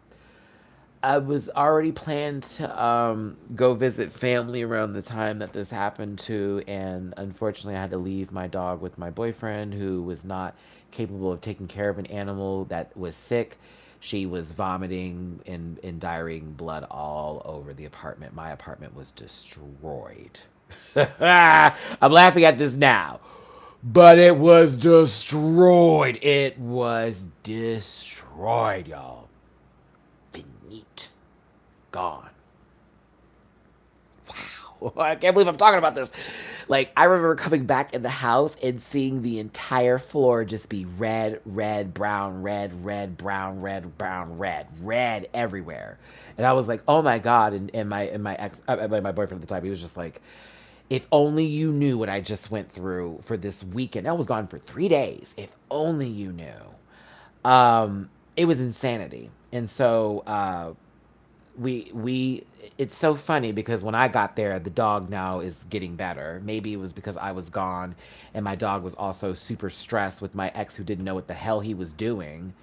I was already planned to go visit family around the time that this happened to, and unfortunately I had to leave my dog with my boyfriend who was not capable of taking care of an animal that was sick. She was vomiting and diarrheaing blood all over the apartment. My apartment was destroyed. I'm laughing at this now, but it was destroyed. It was destroyed, y'all. Finite. Gone. Wow. I can't believe I'm talking about this. Like, I remember coming back in the house and seeing the entire floor just be red, brown, brown, red everywhere. And I was like, oh my God. And my boyfriend at the time, he was just like, if only you knew what I just went through for this weekend. I was gone for 3 days. If only you knew. It was insanity. And so, it's so funny because when I got there, the dog now is getting better. Maybe it was because I was gone and my dog was also super stressed with my ex who didn't know what the hell he was doing.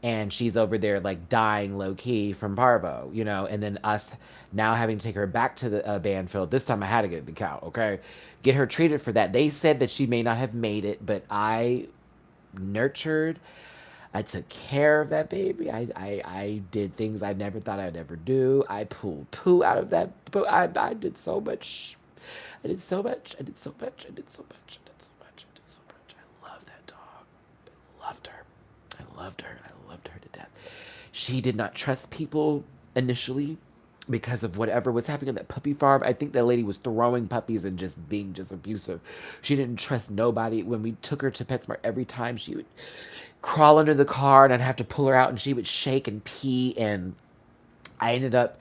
And she's over there like dying low key from parvo, and then us now having to take her back to the Banfield. This time I had to get the cow, okay? Get her treated for that. They said that she may not have made it, but I nurtured, I took care of that baby. I did things I never thought I'd ever do. I pulled poo out of that. I did so much. I did so much. I did so much. I did so much. I did so much. I did so much. I love that dog. I loved her. I loved her. I loved her to death. She did not trust people initially. because of whatever was happening at that puppy farm. I think that lady was throwing puppies and just being just abusive. She didn't trust nobody. When we took her to PetSmart, every time she would crawl under the car and I'd have to pull her out and she would shake and pee. And I ended up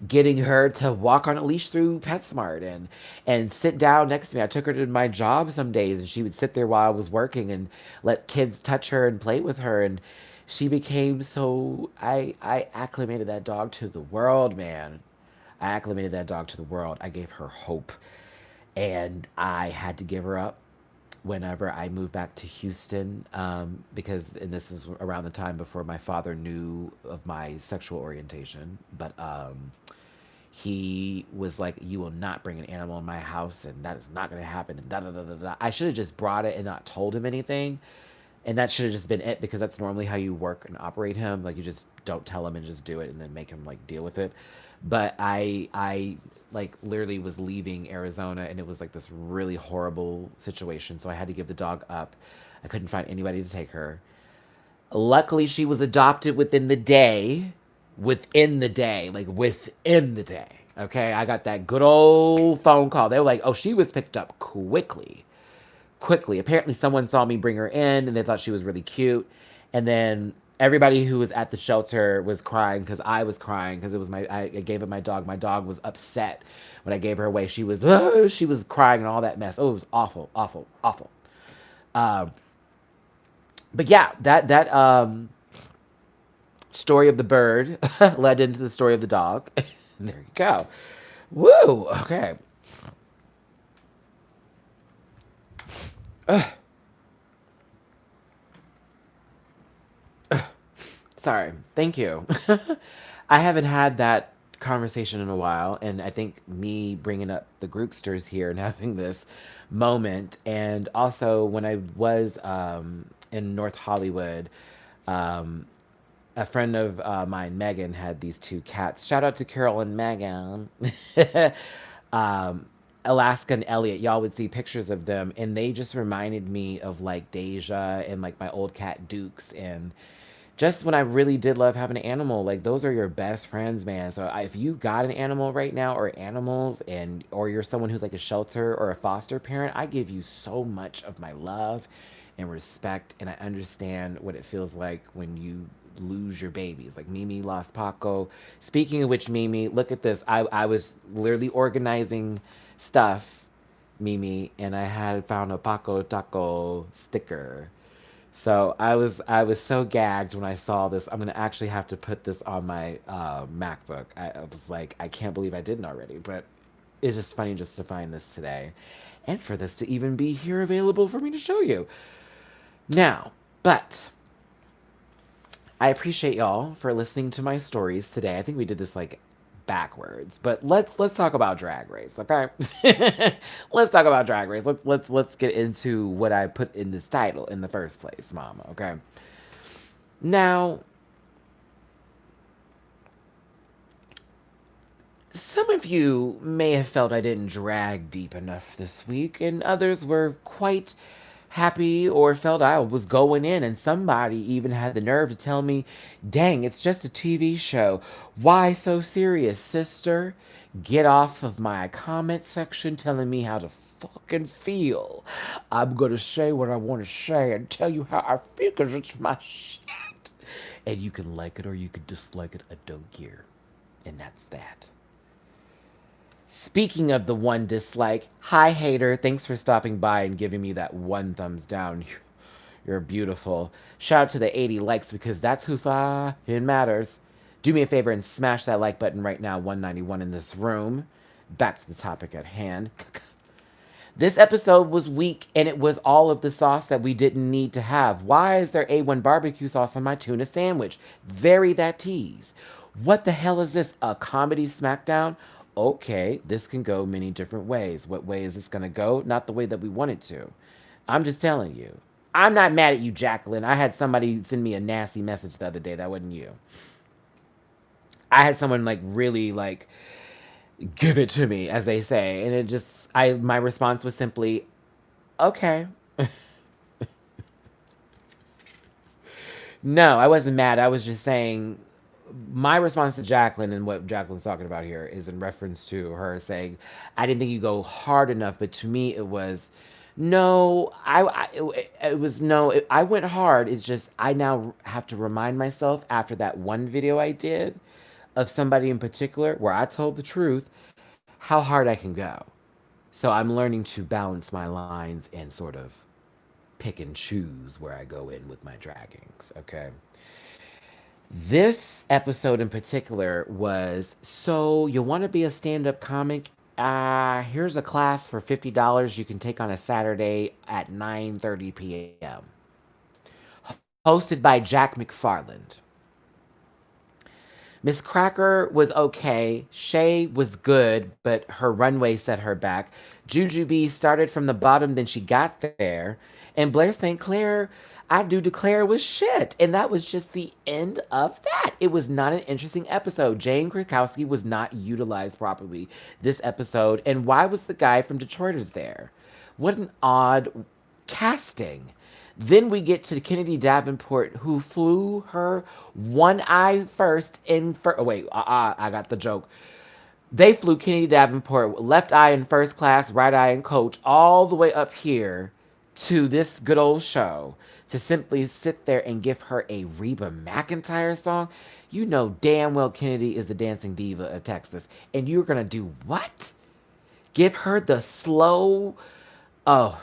getting her to walk on a leash through PetSmart and sit down next to me. I took her to my job some days and she would sit there while I was working and let kids touch her and play with her. And she became so I acclimated that dog to the world, man. I acclimated that dog to the world. I gave her hope. And I had to give her up whenever I moved back to Houston, because, and this is around the time before my father knew of my sexual orientation, but he was like, "You will not bring an animal in my house, and that is not going to happen." And da da da da da. I should have just brought it and not told him anything, and that should have just been it, because that's normally how you work and operate him. Like, you just don't tell him and just do it, and then make him like deal with it. But I like literally was leaving Arizona, and it was like this really horrible situation. So I had to give the dog up. I couldn't find anybody to take her. Luckily, she was adopted within the day. Within the day, like within the day. Okay, I got that good old phone call. They were like, "Oh, she was picked up quickly." Quickly. Apparently, someone saw me bring her in and they thought she was really cute. And then everybody who was at the shelter was crying because I was crying because it was I gave it my dog. My dog was upset when I gave her away. She was she was crying and all that mess. Oh, it was awful, awful, awful. Um, but yeah, that story of the bird led into the story of the dog. There you go. Woo. Okay. Sorry. Thank you. I haven't had that conversation in a while, and I think me bringing up the groupsters here and having this moment, and also when I was in North Hollywood, um, a friend of mine, Megan, had these two cats. Shout out to Carol and Megan. um, Alaska and Elliot. Y'all would see pictures of them, and they just reminded me of like Deja and like my old cat Dukes, and just when I really did love having an animal, like those are your best friends, man. So if you got an animal right now or animals, and or you're someone who's like a shelter or a foster parent, I give you so much of my love and respect, and I understand what it feels like when you lose your babies. Like Mimi lost Paco. Speaking of which, Mimi, look at this. I was literally organizing stuff, Mimi, and I had found a Paco Taco sticker. So I was so gagged when I saw this. I'm gonna actually have to put this on my MacBook. I was like, I can't believe I didn't already. But it's just funny just to find this today, and for this to even be here available for me to show you now. But I appreciate y'all for listening to my stories today. I think we did this like backwards, but let's talk about Drag Race, okay? Let's talk about Drag Race. Let's get into what I put in this title in the first place, Mama. Okay. Now, some of you may have felt I didn't drag deep enough this week, and others were quite happy or felt I was going in, and somebody even had the nerve to tell me, "Dang, it's just a TV show. Why so serious, sister?" Get off of my comment section telling me how to fucking feel. I'm gonna say what I want to say and tell you how I feel because it's my shit. And you can like it or you can dislike it. I don't care. And that's that. Speaking of the one dislike, hi hater, thanks for stopping by and giving me that one thumbs down. You're beautiful. Shout out to the 80 likes because that's who it matters. Do me a favor and smash that like button right now, 191 in this room. Back to the topic at hand. This episode was weak, and it was all of the sauce that we didn't need to have. Why is there A1 barbecue sauce on my tuna sandwich? Vary that tease. What the hell is this? A comedy smackdown? Okay, this can go many different ways. What way is this going to go? Not the way that we want it to. I'm just telling you. I'm not mad at you, Jacqueline. I had somebody send me a nasty message the other day. That wasn't you. I had someone like really like give it to me, as they say, and it just my response was simply, okay. No, I wasn't mad. I was just saying, my response to Jacqueline and what Jacqueline's talking about here is in reference to her saying, "I didn't think you go hard enough," but to me it was, no, it was no, I went hard. It's just I now have to remind myself after that one video I did of somebody in particular where I told the truth, how hard I can go. So I'm learning to balance my lines and sort of pick and choose where I go in with my draggings. Okay. This episode in particular was, so you want to be a stand-up comic? Here's a class for $50 you can take on a Saturday at 9:30 p.m. Hosted by Jack McFarland. Miss Cracker was okay. Shay was good, but her runway set her back. Jujubee started from the bottom, then she got there. And Blair St. Clair, I do declare, was shit. And that was just the end of that. It was not an interesting episode. Jane Krakowski was not utilized properly this episode. And why was the guy from Detroiters there? What an odd casting. Then we get to Kennedy Davenport, who flew her one eye first in first. Oh, wait, I got the joke. They flew Kennedy Davenport, left eye in first class, right eye in coach, all the way up here to this good old show to simply sit there and give her a Reba McEntire song. You know damn well Kennedy is the dancing diva of Texas. And you're going to do what? Give her the slow. Oh,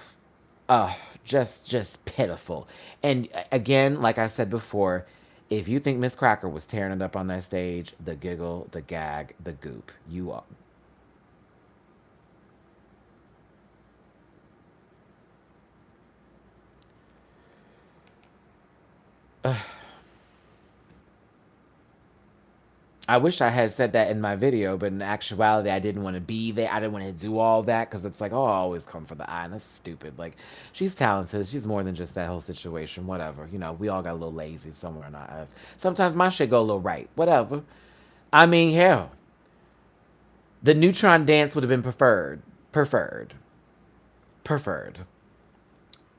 just pitiful. And again, like I said before, if you think Miss Cracker was tearing it up on that stage, the giggle, the gag, the goop, you are. I wish I had said that in my video, but in actuality, I didn't want to be there. I didn't want to do all that because it's like, oh, I always come for the eye. And that's stupid. Like, she's talented. She's more than just that whole situation. Whatever. You know, we all got a little lazy somewhere in our eyes. Sometimes my shit go a little right. Whatever. I mean, hell, the neutron dance would have been preferred. Preferred. Preferred.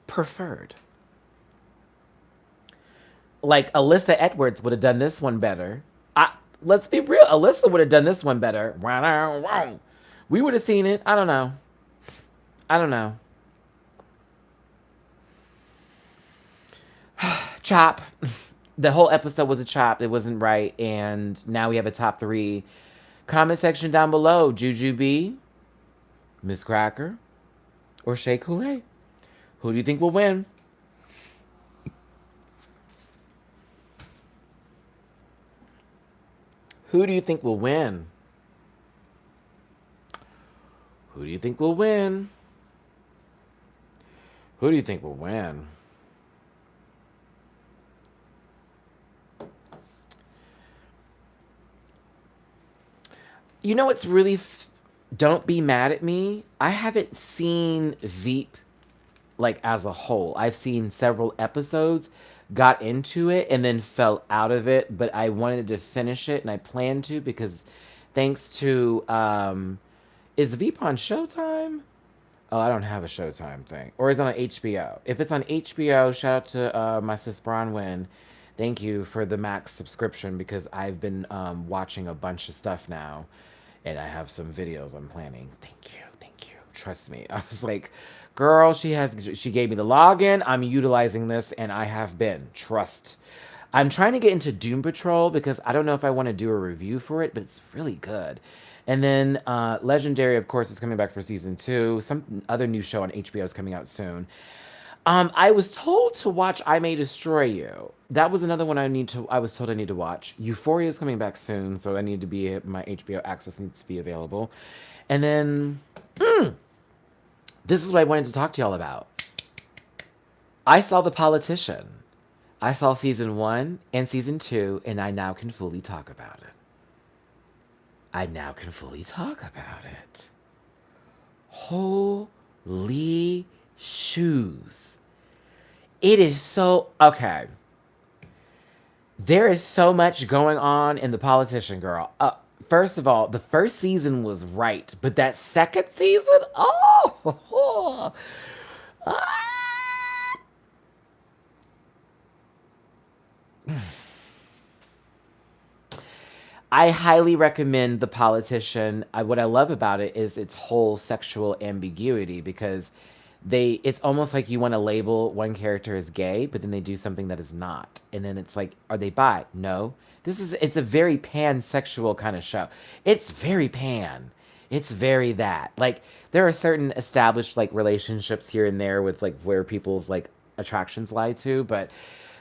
Preferred. Like, Alyssa Edwards would have done this one better. Let's be real. Alyssa would have done this one better. We would have seen it. I don't know. I don't know. Chop. The whole episode was a chop. It wasn't right. And now we have a top three. Comment section down below. Jujubee, Miss Cracker, or Shea Coulee. Who do you think will win? Who do you think will win? Who do you think will win? Who do you think will win? You know what's really... don't be mad at me. I haven't seen Veep like as a whole. I've seen several episodes, got into it, and then fell out of it. But I wanted to finish it, and I plan to because thanks to is Veep on Showtime? Oh, I don't have a Showtime thing. Or is it on HBO? If it's on HBO, shout out to my sis Bronwyn. Thank you for the Max subscription because I've been watching a bunch of stuff now. And I have some videos I'm planning. Thank you. Thank you. Trust me. I was like, girl, she gave me the login. I'm utilizing this and I have been. Trust. I'm trying to get into Doom Patrol because I don't know if I want to do a review for it, but it's really good. And then Legendary, of course, is coming back for season 2. Some other new show on HBO is coming out soon. I was told to watch I May Destroy You. That was another one I was told I need to watch. Euphoria is coming back soon, so I need to be, my HBO access needs to be available. And then, this is what I wanted to talk to y'all about. I saw The Politician. I saw season 1 and season 2, and I now can fully talk about it. I now can fully talk about it. Holy shoes. It is so... okay. There is so much going on in The Politician, girl. First of all, the first season was right, but that second season... oh! I highly recommend The Politician. What I love about it is its whole sexual ambiguity because it's almost like you want to label one character as gay, but then they do something that is not. And then it's like, are they bi? No. It's a very pansexual kind of show. It's very pan. It's very that. Like there are certain established like relationships here and there with like where people's like attractions lie to, but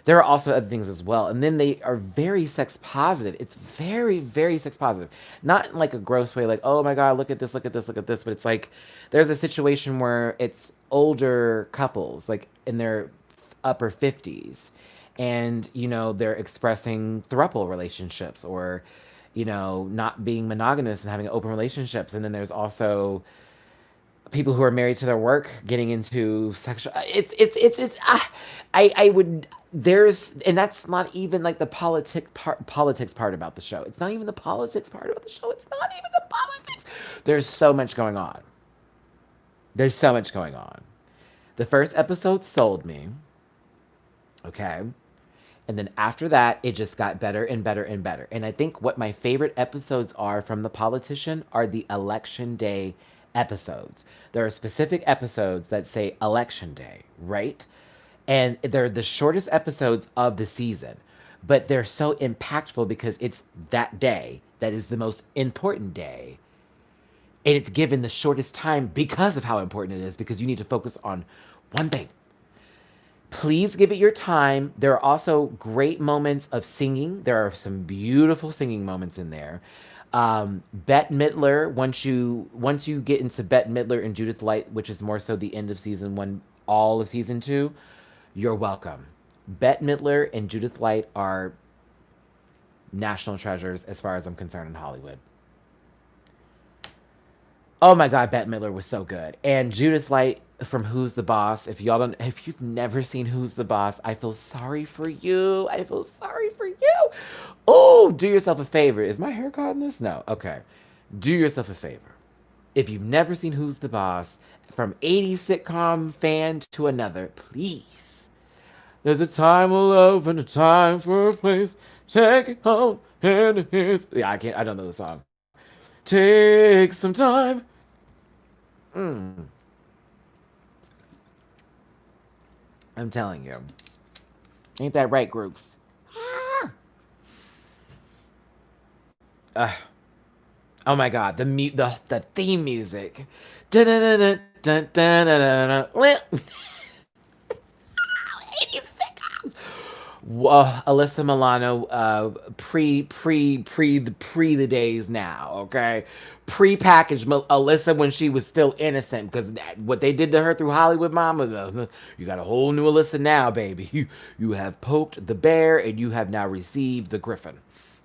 there are also other things as well. And then they are very sex positive. It's very, very sex positive. Not in like a gross way, like, oh my God, look at this, look at this, look at this. But it's like there's a situation where it's older couples, like in their upper 50s. And, they're expressing throuple relationships or, not being monogamous and having open relationships. And then there's also people who are married to their work getting into sexual I would there's and that's not even like the politics part about the show. It's not even the politics part about the show. It's not even the politics. There's so much going on. There's so much going on. The first episode sold me. Okay. And then after that, it just got better and better and better. And I think what my favorite episodes are from The Politician are the election day episodes. There are specific episodes that say election day, right? And they're the shortest episodes of the season, but they're so impactful because it's that day that is the most important day. And it's given the shortest time because of how important it is, because you need to focus on one thing. Please give it your time. There are also great moments of singing. There are some beautiful singing moments in there. Bette Midler, once you get into Bette Midler and Judith Light, which is more so the end of season 1, all of season 2, you're welcome. Bette Midler and Judith Light are national treasures as far as I'm concerned in Hollywood. Oh my God, Bette Midler was so good. And Judith Light from Who's the Boss. If you've never seen Who's the Boss, I feel sorry for you. I feel sorry for you. Oh, do yourself a favor. Is my hair caught in this? No. Okay. Do yourself a favor. If you've never seen Who's the Boss, from 80s sitcom fan to another, please. There's a time of love and a time for a place. Take it home and here's... Yeah, I don't know the song. Take some time. I'm telling you. Ain't that right, groups? Oh my God, the theme music. Dun-dun-dun-dun, dun-dun-dun-dun-dun. 80s sitcoms. Alyssa Milano, pre the days now, okay? Pre-packaged Alyssa when she was still innocent, because what they did to her through Hollywood Mama, you got a whole new Alyssa now, baby. You have poked the bear and you have now received the griffin,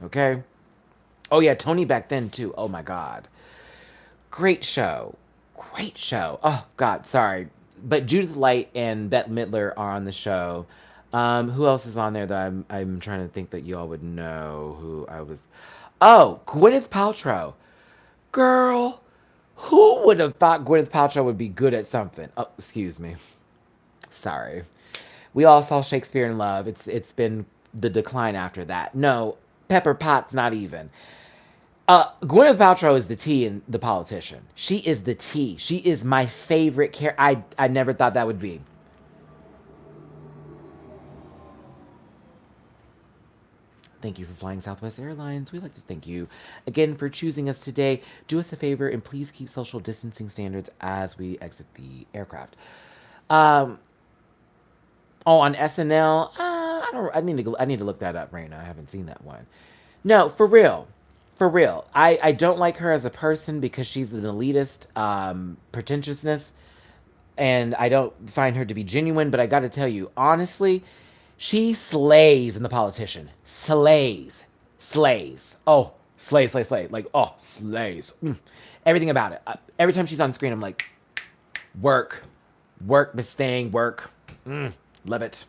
okay? Oh yeah, Tony back then too. Oh my God. Great show. Great show. Oh God, sorry. But Judith Light and Bette Midler are on the show. Who else is on there that I'm trying to think that you all would know who I was. Oh, Gwyneth Paltrow. Girl, who would have thought Gwyneth Paltrow would be good at something? Oh, excuse me. Sorry. We all saw Shakespeare in Love. It's been the decline after that. No, Pepper Potts not even. Gwyneth Paltrow is the T in The Politician. She is the T. She is my favorite character. I never thought that would be. Thank you for flying Southwest Airlines. We'd like to thank you again for choosing us today. Do us a favor and please keep social distancing standards as we exit the aircraft. On SNL, I need to look that up right now. I haven't seen that one. No, for real. For real. I don't like her as a person because she's an elitist pretentiousness, and I don't find her to be genuine, but I got to tell you, honestly, she slays in The Politician. Slays. Slays. Oh, slay, slay, slay. Like, oh, slays. Everything about it. Every time she's on screen, I'm like, work. Work, Miss Thing, work. Love it.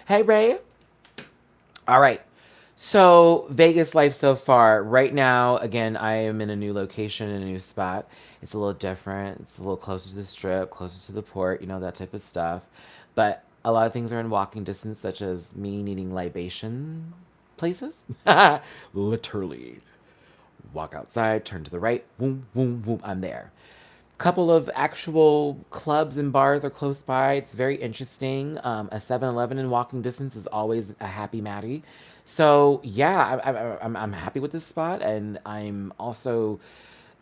Hey, Ray. All right. So, Vegas life so far. Right now, again, I am in a new location, in a new spot. It's a little different. It's a little closer to the strip, closer to the port, that type of stuff. But a lot of things are in walking distance, such as me needing libation. places. Literally. Walk outside, turn to the right, boom, boom, boom, I'm there. Couple of actual clubs and bars are close by. It's very interesting. A 7-Eleven in walking distance is always a happy Matty. So yeah, I'm happy with this spot, and I'm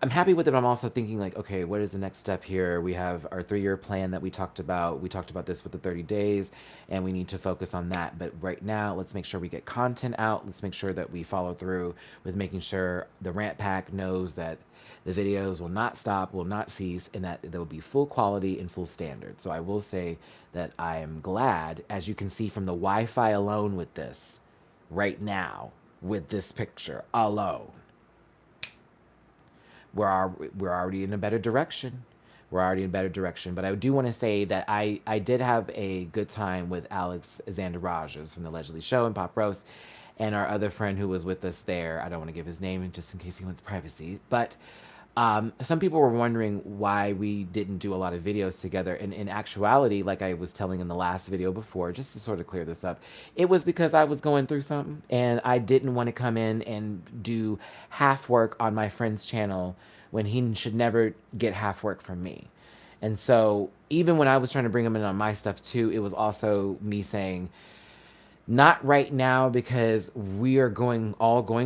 happy with it. I'm also thinking like, okay, what is the next step here? We have our 3-year plan that we talked about. We talked about this with the 30 days, and we need to focus on that. But right now, let's make sure we get content out. Let's make sure that we follow through with making sure the Rant Pack knows that the videos will not stop, will not cease, and that there will be full quality and full standard. So I will say that I am glad, as you can see from the Wi-Fi alone with this, right now, with this picture alone, we're already in a better direction. We're already in a better direction. But I do want to say that I did have a good time with Alex Xanderajs from the Allegedly Show and Pop Roast, and our other friend who was with us there. I don't want to give his name just in case he wants privacy. But some people were wondering why we didn't do a lot of videos together. And in actuality, like I was telling in the last video before, just to sort of clear this up, it was because I was going through something and I didn't want to come in and do half work on my friend's channel when he should never get half work from me. And so even when I was trying to bring him in on my stuff too, it was also me saying, not right now, because we are going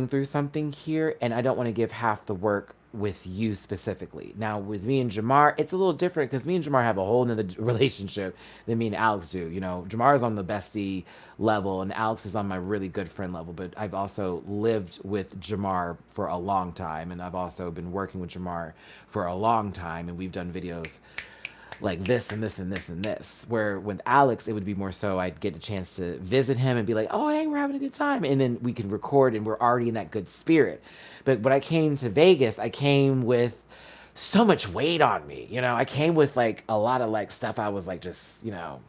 through something here, and I don't want to give half the work with you specifically. Now with me and Jamar, it's a little different because me and Jamar have a whole nother relationship than me and Alex do. You know, Jamar's on the bestie level and Alex is on my really good friend level, but I've also lived with Jamar for a long time, and I've also been working with Jamar for a long time, and we've done videos like this and this and this and this. Where with Alex, it would be more so I'd get a chance to visit him and be like, oh, hey, we're having a good time. And then we can record and we're already in that good spirit. But when I came to Vegas, I came with so much weight on me. You know, I came with like a lot of like stuff. I was like, just, you know,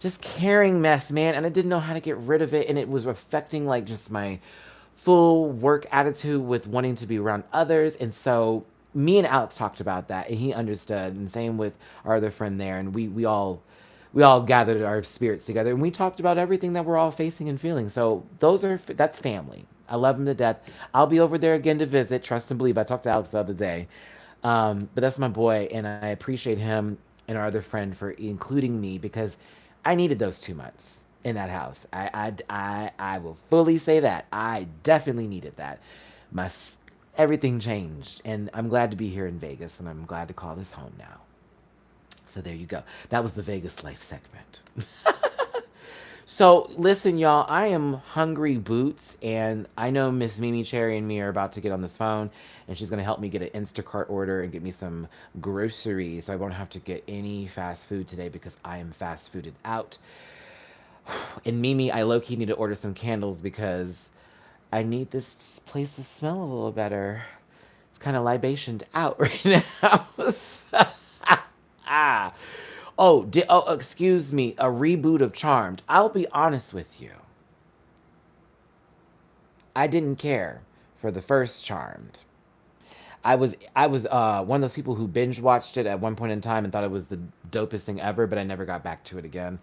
just carrying mess, man. And I didn't know how to get rid of it. And it was affecting like just my full work attitude with wanting to be around others. And so me and Alex talked about that, and he understood, and same with our other friend there, and we all gathered our spirits together, and we talked about everything that we're all facing and feeling. So that's family. I love him to death. I'll be over there again to visit. Trust and believe. I talked to Alex the other day, but that's my boy, and I appreciate him and our other friend for including me because I needed those 2 months in that house. I will fully say that I definitely needed that. My Everything changed, and I'm glad to be here in Vegas, and I'm glad to call this home now. So there you go. That was the Vegas life segment. So listen, y'all, I am hungry boots, and I know Miss Mimi Cherry and me are about to get on this phone, and she's going to help me get an Instacart order and get me some groceries so I won't have to get any fast food today because I am fast fooded out. And Mimi, I low-key need to order some candles because I need this place to smell a little better. It's kind of libationed out right now. Ah. Oh, excuse me. A reboot of Charmed. I'll be honest with you. I didn't care for the first Charmed. I was one of those people who binge watched it at one point in time and thought it was the dopest thing ever, but I never got back to it again.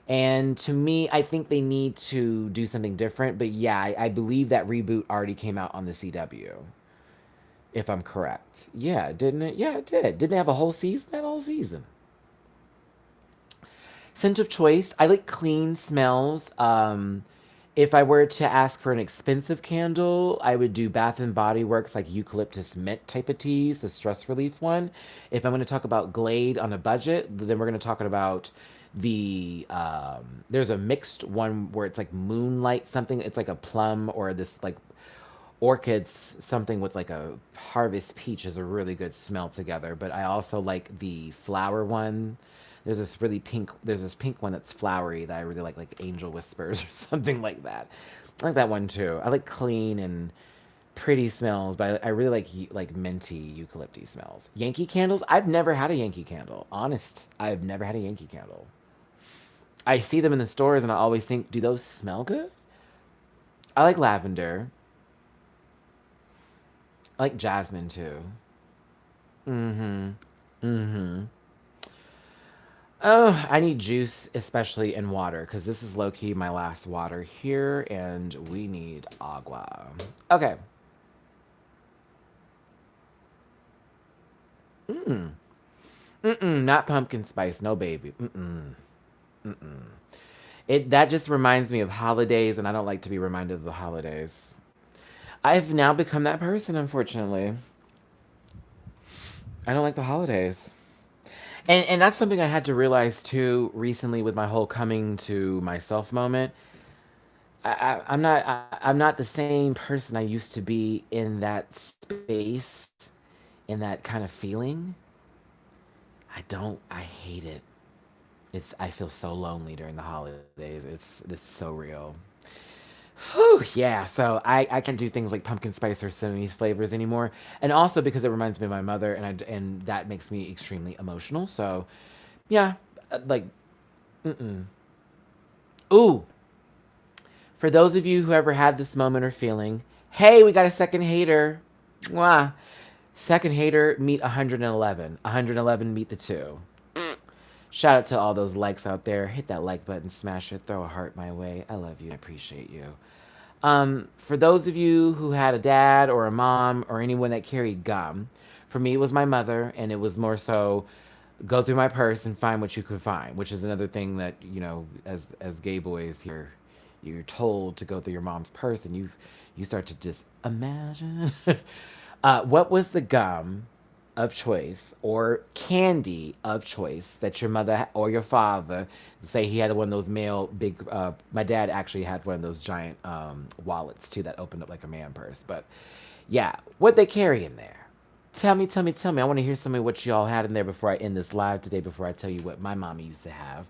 And to me, I think they need to do something different. But yeah, I believe that reboot already came out on the CW, if I'm correct. Yeah, didn't it? Yeah, it did. Didn't it have a whole season? That whole season. Scent of choice. I like clean smells. If I were to ask for an expensive candle, I would do Bath and Body Works like eucalyptus mint type of teas, the stress relief one. If I'm going to talk about Glade on a budget, then we're going to talk about there's a mixed one where it's like moonlight something. It's like a plum or this like orchids something with like a harvest peach is a really good smell together. But I also like the flower one. There's this pink one that's flowery that I really like Angel Whispers or something like that. I like that one too. I like clean and pretty smells, but I really like minty eucalypty smells. Yankee candles. I've never had a Yankee candle. Honest, I've never had a Yankee candle. I see them in the stores and I always think, do those smell good? I like lavender. I like jasmine too. Mm-hmm. Mm-hmm. Oh, I need juice, especially in water, because this is low key my last water here, and we need agua. Okay. Mm. Mm-mm, not pumpkin spice, no baby. Mm-mm. Mm-mm. That just reminds me of holidays, and I don't like to be reminded of the holidays. I've now become that person, unfortunately. I don't like the holidays. And that's something I had to realize too recently with my whole coming to myself moment. I'm not the same person I used to be in that space, in that kind of feeling. I hate it. I feel so lonely during the holidays. It's so real. Whew, yeah, so I can't do things like pumpkin spice or cinnamon flavors anymore, and also because it reminds me of my mother, and that makes me extremely emotional. So yeah, like, mm-mm. Ooh, for those of you who ever had this moment or feeling, hey, we got a second hater. Mwah. Second hater meet 111. 111 meet the two. Shout out to all those likes out there. Hit that like button, smash it, throw a heart my way. I love you. I appreciate you. For those of you who had a dad or a mom or anyone that carried gum, for me it was my mother, and it was more so go through my purse and find what you could find, which is another thing that, as gay boys here, you're told to go through your mom's purse, and you start to just imagine. What was the gum of choice or candy of choice that your mother or your father, say he had one of those male big, my dad actually had one of those giant wallets too that opened up like a man purse. But yeah, what they carry in there? Tell me, tell me, tell me. I want to hear some of what y'all had in there before I end this live today, before I tell you what my mommy used to have.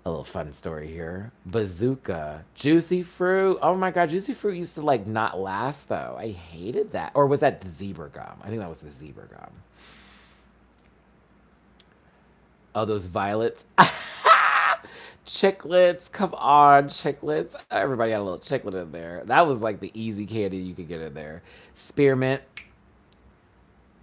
A little fun story here. Bazooka. Juicy fruit. Oh my god, juicy fruit used to like not last though. I hated that. Or was that the zebra gum? I think that was the zebra gum. Oh, those violets. Chiclets. Come on, chiclets. Everybody had a little chiclet in there. That was like the easy candy you could get in there. Spearmint.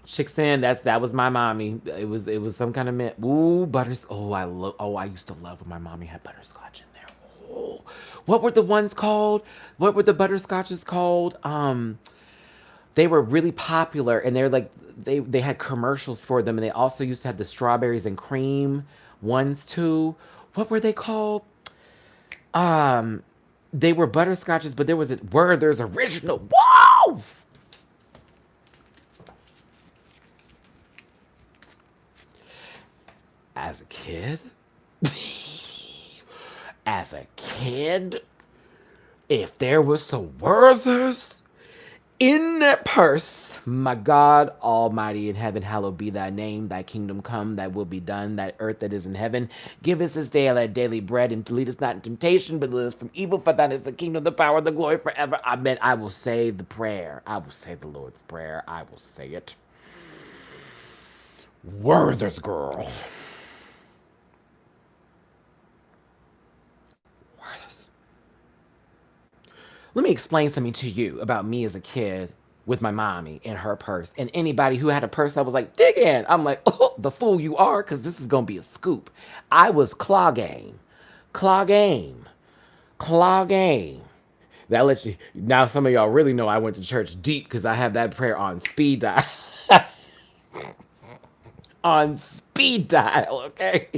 Chicksin, that was my mommy. It was some kind of mint. Ooh, butters. Oh, I used to love when my mommy had butterscotch in there. Oh, what were the ones called? What were the butterscotches called? They were really popular, and they're like they had commercials for them, and they also used to have the strawberries and cream ones too. What were they called? Um, they were butterscotches, but there was a Werther's original. Whoa! As a kid, as a kid, if there was some Werther's in that purse, my God Almighty in heaven, hallowed be thy name, thy kingdom come, thy will be done, thy earth that is in heaven. Give us this day our daily bread, and lead us not in temptation, but deliver us from evil. For thine is the kingdom, the power, the glory forever. Amen. I will say the prayer. I will say the Lord's prayer. I will say it. Werther's girl. Let me explain something to you about me as a kid with my mommy and her purse. And anybody who had a purse, I was like, dig in. I'm like, oh, the fool you are, because this is going to be a scoop. I was claw game. Claw game. Claw game. That lets you, now some of y'all really know I went to church deep because I have that prayer on speed dial. On speed dial, okay?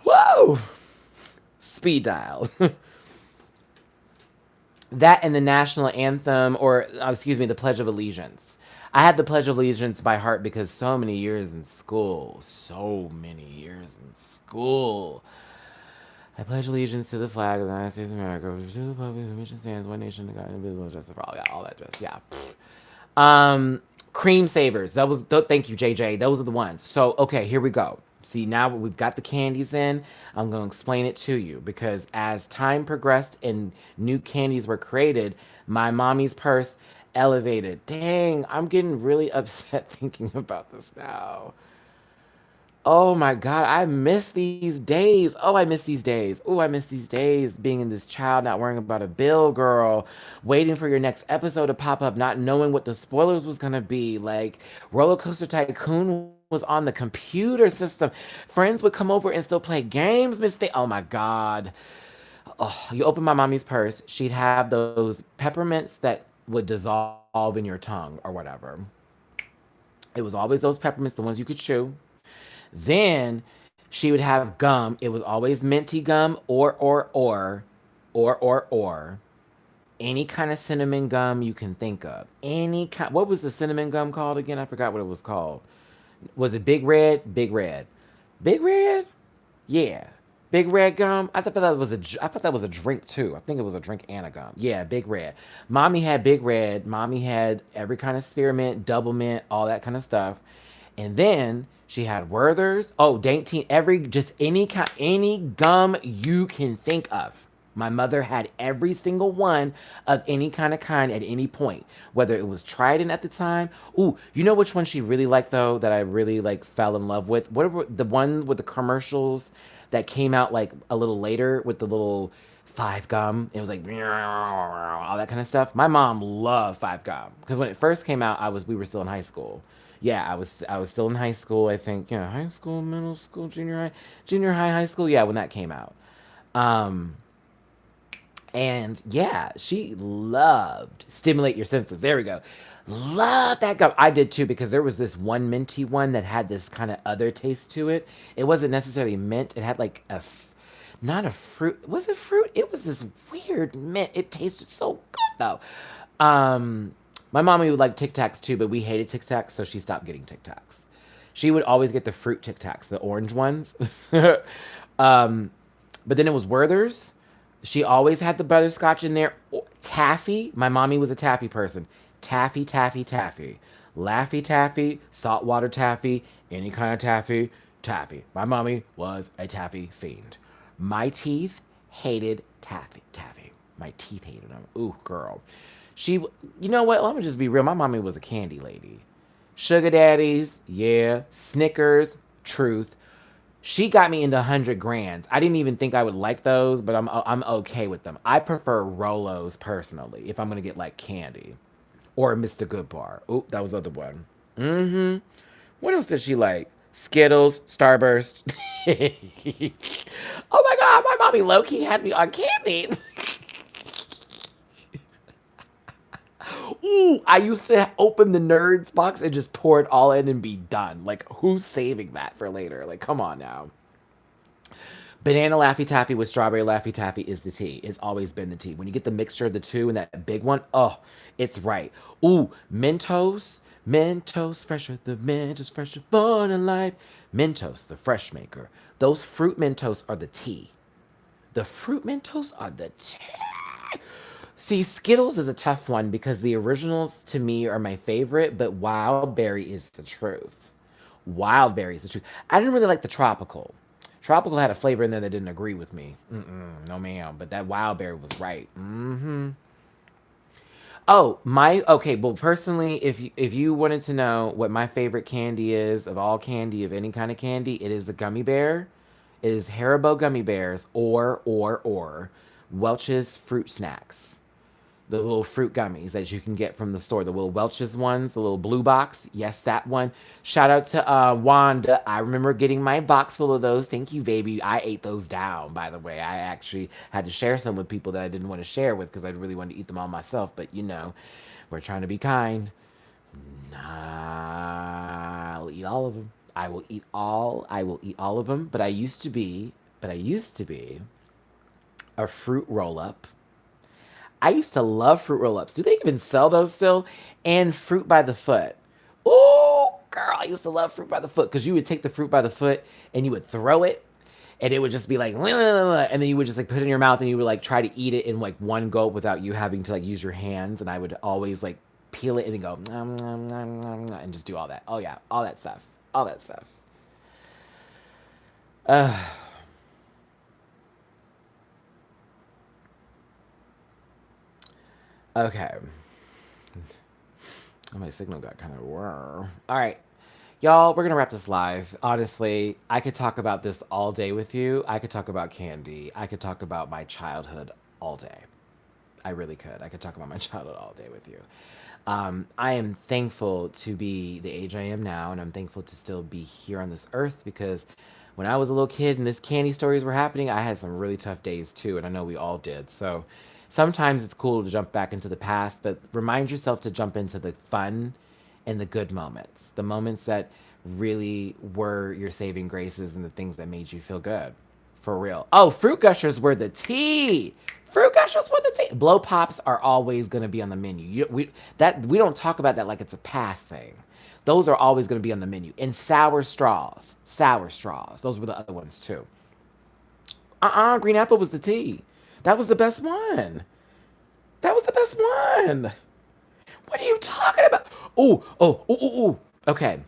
Whoa! Speed dial. That and the national anthem, or excuse me, the Pledge of Allegiance. I had the Pledge of Allegiance by heart because so many years in school. I pledge allegiance to the flag of the United States of America, to the republic which it stands, one nation, under God, indivisible, justice for all. Yeah, all that just, yeah. Cream savers. Thank you, JJ. Those are the ones. So, okay, here we go. See, now we've got the candies in. I'm going to explain it to you because as time progressed and new candies were created, my mommy's purse elevated. Dang, I'm getting really upset thinking about this now. Oh my God, I miss these days. Oh, I miss these days. Oh, I miss these days being in this child, not worrying about a bill, girl, waiting for your next episode to pop up, not knowing what the spoilers was gonna be. Like Roller Coaster Tycoon was on the computer system. Friends would come over and still play games, Miss Thing. Oh my God. Oh, you open my mommy's purse, she'd have those peppermints that would dissolve in your tongue or whatever. It was always those peppermints, the ones you could chew. Then she would have gum. It was always minty gum or any kind of cinnamon gum you can think of. Any kind. What was the cinnamon gum called again? I forgot what it was called. Was it Big Red? Big Red. Big Red? Yeah. Big Red gum. I thought that was a drink too. I think it was a drink and a gum. Yeah, Big Red. Mommy had Big Red. Mommy had every kind of spearmint, double mint, all that kind of stuff. And then she had Werther's. Oh, Dainty, just any gum you can think of. My mother had every single one of any kind at any point, whether it was Trident at the time. Ooh, you know which one she really liked though, that I really like fell in love with? What were the one with the commercials that came out like a little later with the little five gum? It was like all that kind of stuff. My mom loved five gum because when it first came out, we were still in high school. Yeah, I was still in high school. I think high school, middle school, junior high, high school. Yeah, when that came out. Um, and yeah, she loved Stimulate Your Senses. There we go. Love that gum. I did too because there was this one minty one that had this kind of other taste to it. It wasn't necessarily mint. It had like not a fruit. Was it fruit? It was this weird mint. It tasted so good though. Um, my mommy would like Tic Tacs too, but we hated Tic Tacs, so she stopped getting Tic Tacs. She would always get the fruit Tic Tacs, the orange ones. um, but then it was Werther's. She always had the butterscotch in there. Taffy. My mommy was a taffy person. Taffy, taffy, taffy. Laffy taffy, saltwater taffy, any kind of taffy, taffy. My mommy was a taffy fiend. My teeth hated taffy. My teeth hated them. Ooh, girl. You know what? Let me just be real. My mommy was a candy lady. Sugar daddies, yeah. Snickers, truth. She got me into 100 grands. I didn't even think I would like those, but I'm okay with them. I prefer Rolos personally if I'm gonna get like candy or Mr. Goodbar. Oop, that was the other one. Mm-hmm. What else did she like? Skittles, Starburst. Oh my God, my mommy low-key had me on candy. Ooh, I used to open the Nerds box and just pour it all in and be done. Like, who's saving that for later? Like, come on now. Banana Laffy Taffy with strawberry Laffy Taffy is the tea. It's always been the tea. When you get the mixture of the two and that big one, oh, it's right. Ooh, Mentos. Mentos fresher, the Mentos fresher for the life. Mentos, the fresh maker. Those fruit Mentos are the tea. The fruit Mentos are the tea. See, Skittles is a tough one because the originals to me are my favorite, but Wild Berry is the truth. Wild Berry is the truth. I didn't really like the tropical. Tropical had a flavor in there that didn't agree with me. No ma'am. But that Wild Berry was right. Mm-hmm. Oh, okay. Well, personally, if you wanted to know what my favorite candy is of all candy, of any kind of candy, it is a gummy bear. It is Haribo gummy bears or Welch's fruit snacks. Those little fruit gummies that you can get from the store. The little Welch's ones, the little blue box. Yes, that one. Shout out to Wanda. I remember getting my box full of those. Thank you, baby. I ate those down, by the way. I actually had to share some with people that I didn't want to share with because I really wanted to eat them all myself. But, we're trying to be kind. Nah, I'll eat all of them. I will eat all of them. But I used to be a fruit roll-up. I used to love fruit roll-ups. Do they even sell those still? And fruit by the foot. Oh, girl, I used to love fruit by the foot because you would take the fruit by the foot and you would throw it and it would just be like, and then you would just like put it in your mouth and you would like try to eat it in like one gulp without you having to like use your hands. And I would always like peel it and then go, and just do all that. Oh yeah, all that stuff. All that stuff. Uh, okay. My signal got kind of All right. Y'all, we're going to wrap this live. Honestly, I could talk about this all day with you. I could talk about candy. I could talk about my childhood all day. I really could. I could talk about my childhood all day with you. I am thankful to be the age I am now, and I'm thankful to still be here on this earth because when I was a little kid and this candy stories were happening, I had some really tough days too, and I know we all did. So sometimes it's cool to jump back into the past, but remind yourself to jump into the fun and the good moments, the moments that really were your saving graces and the things that made you feel good. For real. Oh, fruit gushers were the tea. Fruit gushers were the tea. Blow pops are always going to be on the menu. We don't talk about that like it's a past thing. Those are always going to be on the menu. And sour straws. Sour straws. Those were the other ones too. Green apple was the tea. That was the best one. That was the best one. What are you talking about? Oh. Okay.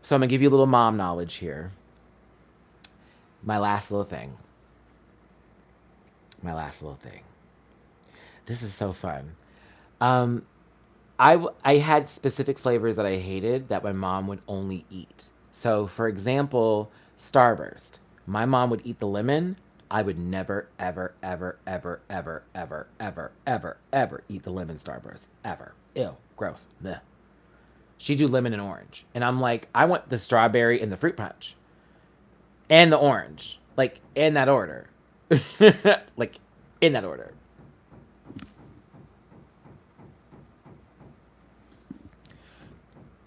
So I'm going to give you a little mom knowledge here. My last little thing. This is so fun. Um, I had specific flavors that I hated that my mom would only eat. So, for example, Starburst. My mom would eat the lemon. I would never, ever, ever, ever, ever, ever, ever, ever, ever eat the lemon Starburst. Ever. Ew. Gross. Blech. She'd do lemon and orange. And I'm like, I want the strawberry and the fruit punch. And the orange. Like, in that order. Like, in that order.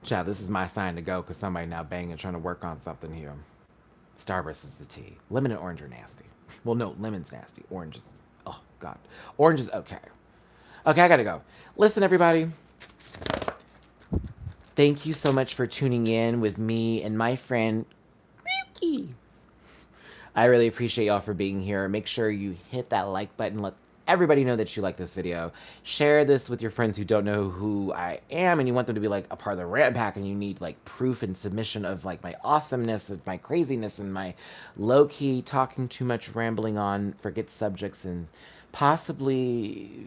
Child, this is my sign to go because somebody now banging trying to work on something here. Starburst is the tea. Lemon and orange are nasty. Well, no, lemon's nasty. Orange is, oh, God. Orange is okay. Okay, I gotta go. Listen, everybody. Thank you so much for tuning in with me and my friend, Yuki. I really appreciate y'all for being here. Make sure you hit that like button. Let everybody know that you like this video. Share this with your friends who don't know who I am and you want them to be like a part of the Rant Pack and you need like proof and submission of like my awesomeness, of my craziness and my low-key talking too much, rambling on, forget subjects and possibly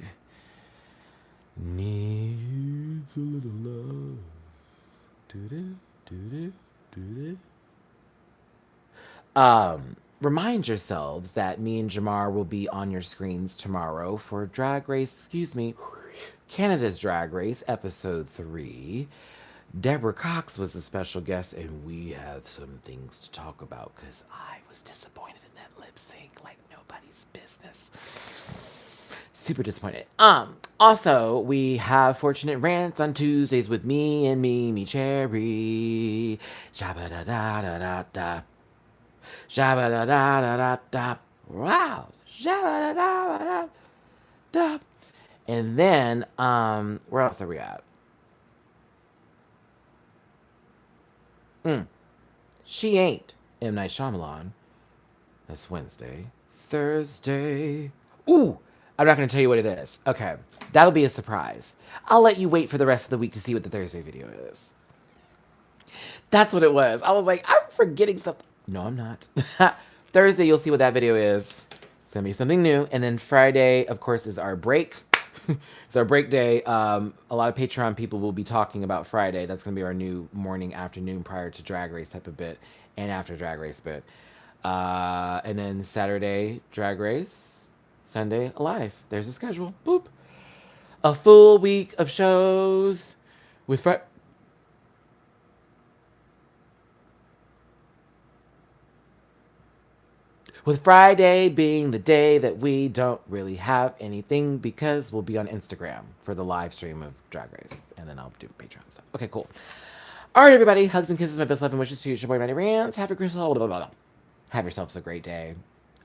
needs a little love. Remind yourselves that me and Jamar will be on your screens tomorrow for Canada's Drag Race, episode 3. Deborah Cox was the special guest, and we have some things to talk about because I was disappointed in that lip sync like nobody's business. Super disappointed. Also, we have Fortunate Rants on Tuesdays with me and Mimi Cherry. Shabba-da-da-da-da-da. Shabba-da-da-da-da-da. Wow. Shabba-da-da-da-da. And then, where else are we at? She Ain't M. Night Shyamalan. That's Wednesday. Thursday. Ooh, I'm not going to tell you what it is. Okay, that'll be a surprise. I'll let you wait for the rest of the week to see what the Thursday video is. That's what it was. I was like, I'm forgetting something. No, I'm not. Thursday, you'll see what that video is. It's going to be something new. And then Friday, of course, is our break. It's our break day. A lot of Patreon people will be talking about Friday. That's going to be our new morning, afternoon, prior to Drag Race type of bit. And after Drag Race bit. And then Saturday, Drag Race. Sunday, Alive. There's a schedule. Boop. A full week of shows with Friday being the day that we don't really have anything because we'll be on Instagram for the live stream of Drag Race. And then I'll do Patreon stuff. Okay, cool. All right, everybody. Hugs and kisses, my best love and wishes to you. It's your boy, Matty Rants. Have yourselves a great day.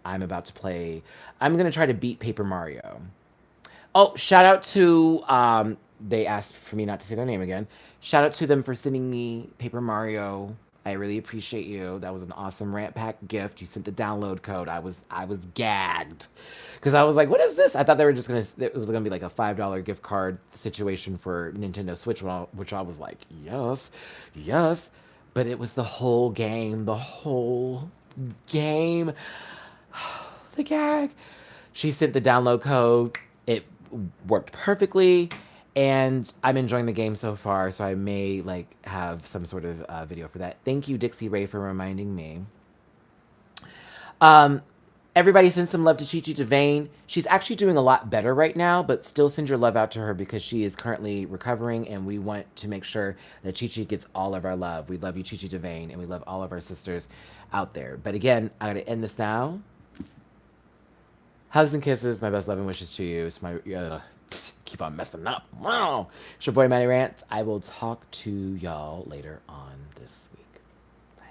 I'm about to play. I'm going to try to beat Paper Mario. Oh, shout out to, they asked for me not to say their name again. Shout out to them for sending me Paper Mario. I really appreciate you. That was an awesome Rant Pack gift. You sent the download code. I was gagged. Because I was like, what is this? I thought they were just going to, it was going to be like a $5 gift card situation for Nintendo Switch, which I was like, yes. But it was the whole game. The gag. She sent the download code. It worked perfectly. And I'm enjoying the game so far, so I may like have some sort of video for that. Thank you, Dixie Ray, for reminding me. Everybody send some love to Chi Chi Devane. She's actually doing a lot better right now, but still send your love out to her because she is currently recovering, and we want to make sure that Chi Chi gets all of our love. We love you, Chi Chi Devane, and we love all of our sisters out there. But again, I gotta end this now. Hugs and kisses. My best love and wishes to you. It's my keep on messing up. Wow. It's your boy Matty Rants. I will talk to y'all later on this week. Bye.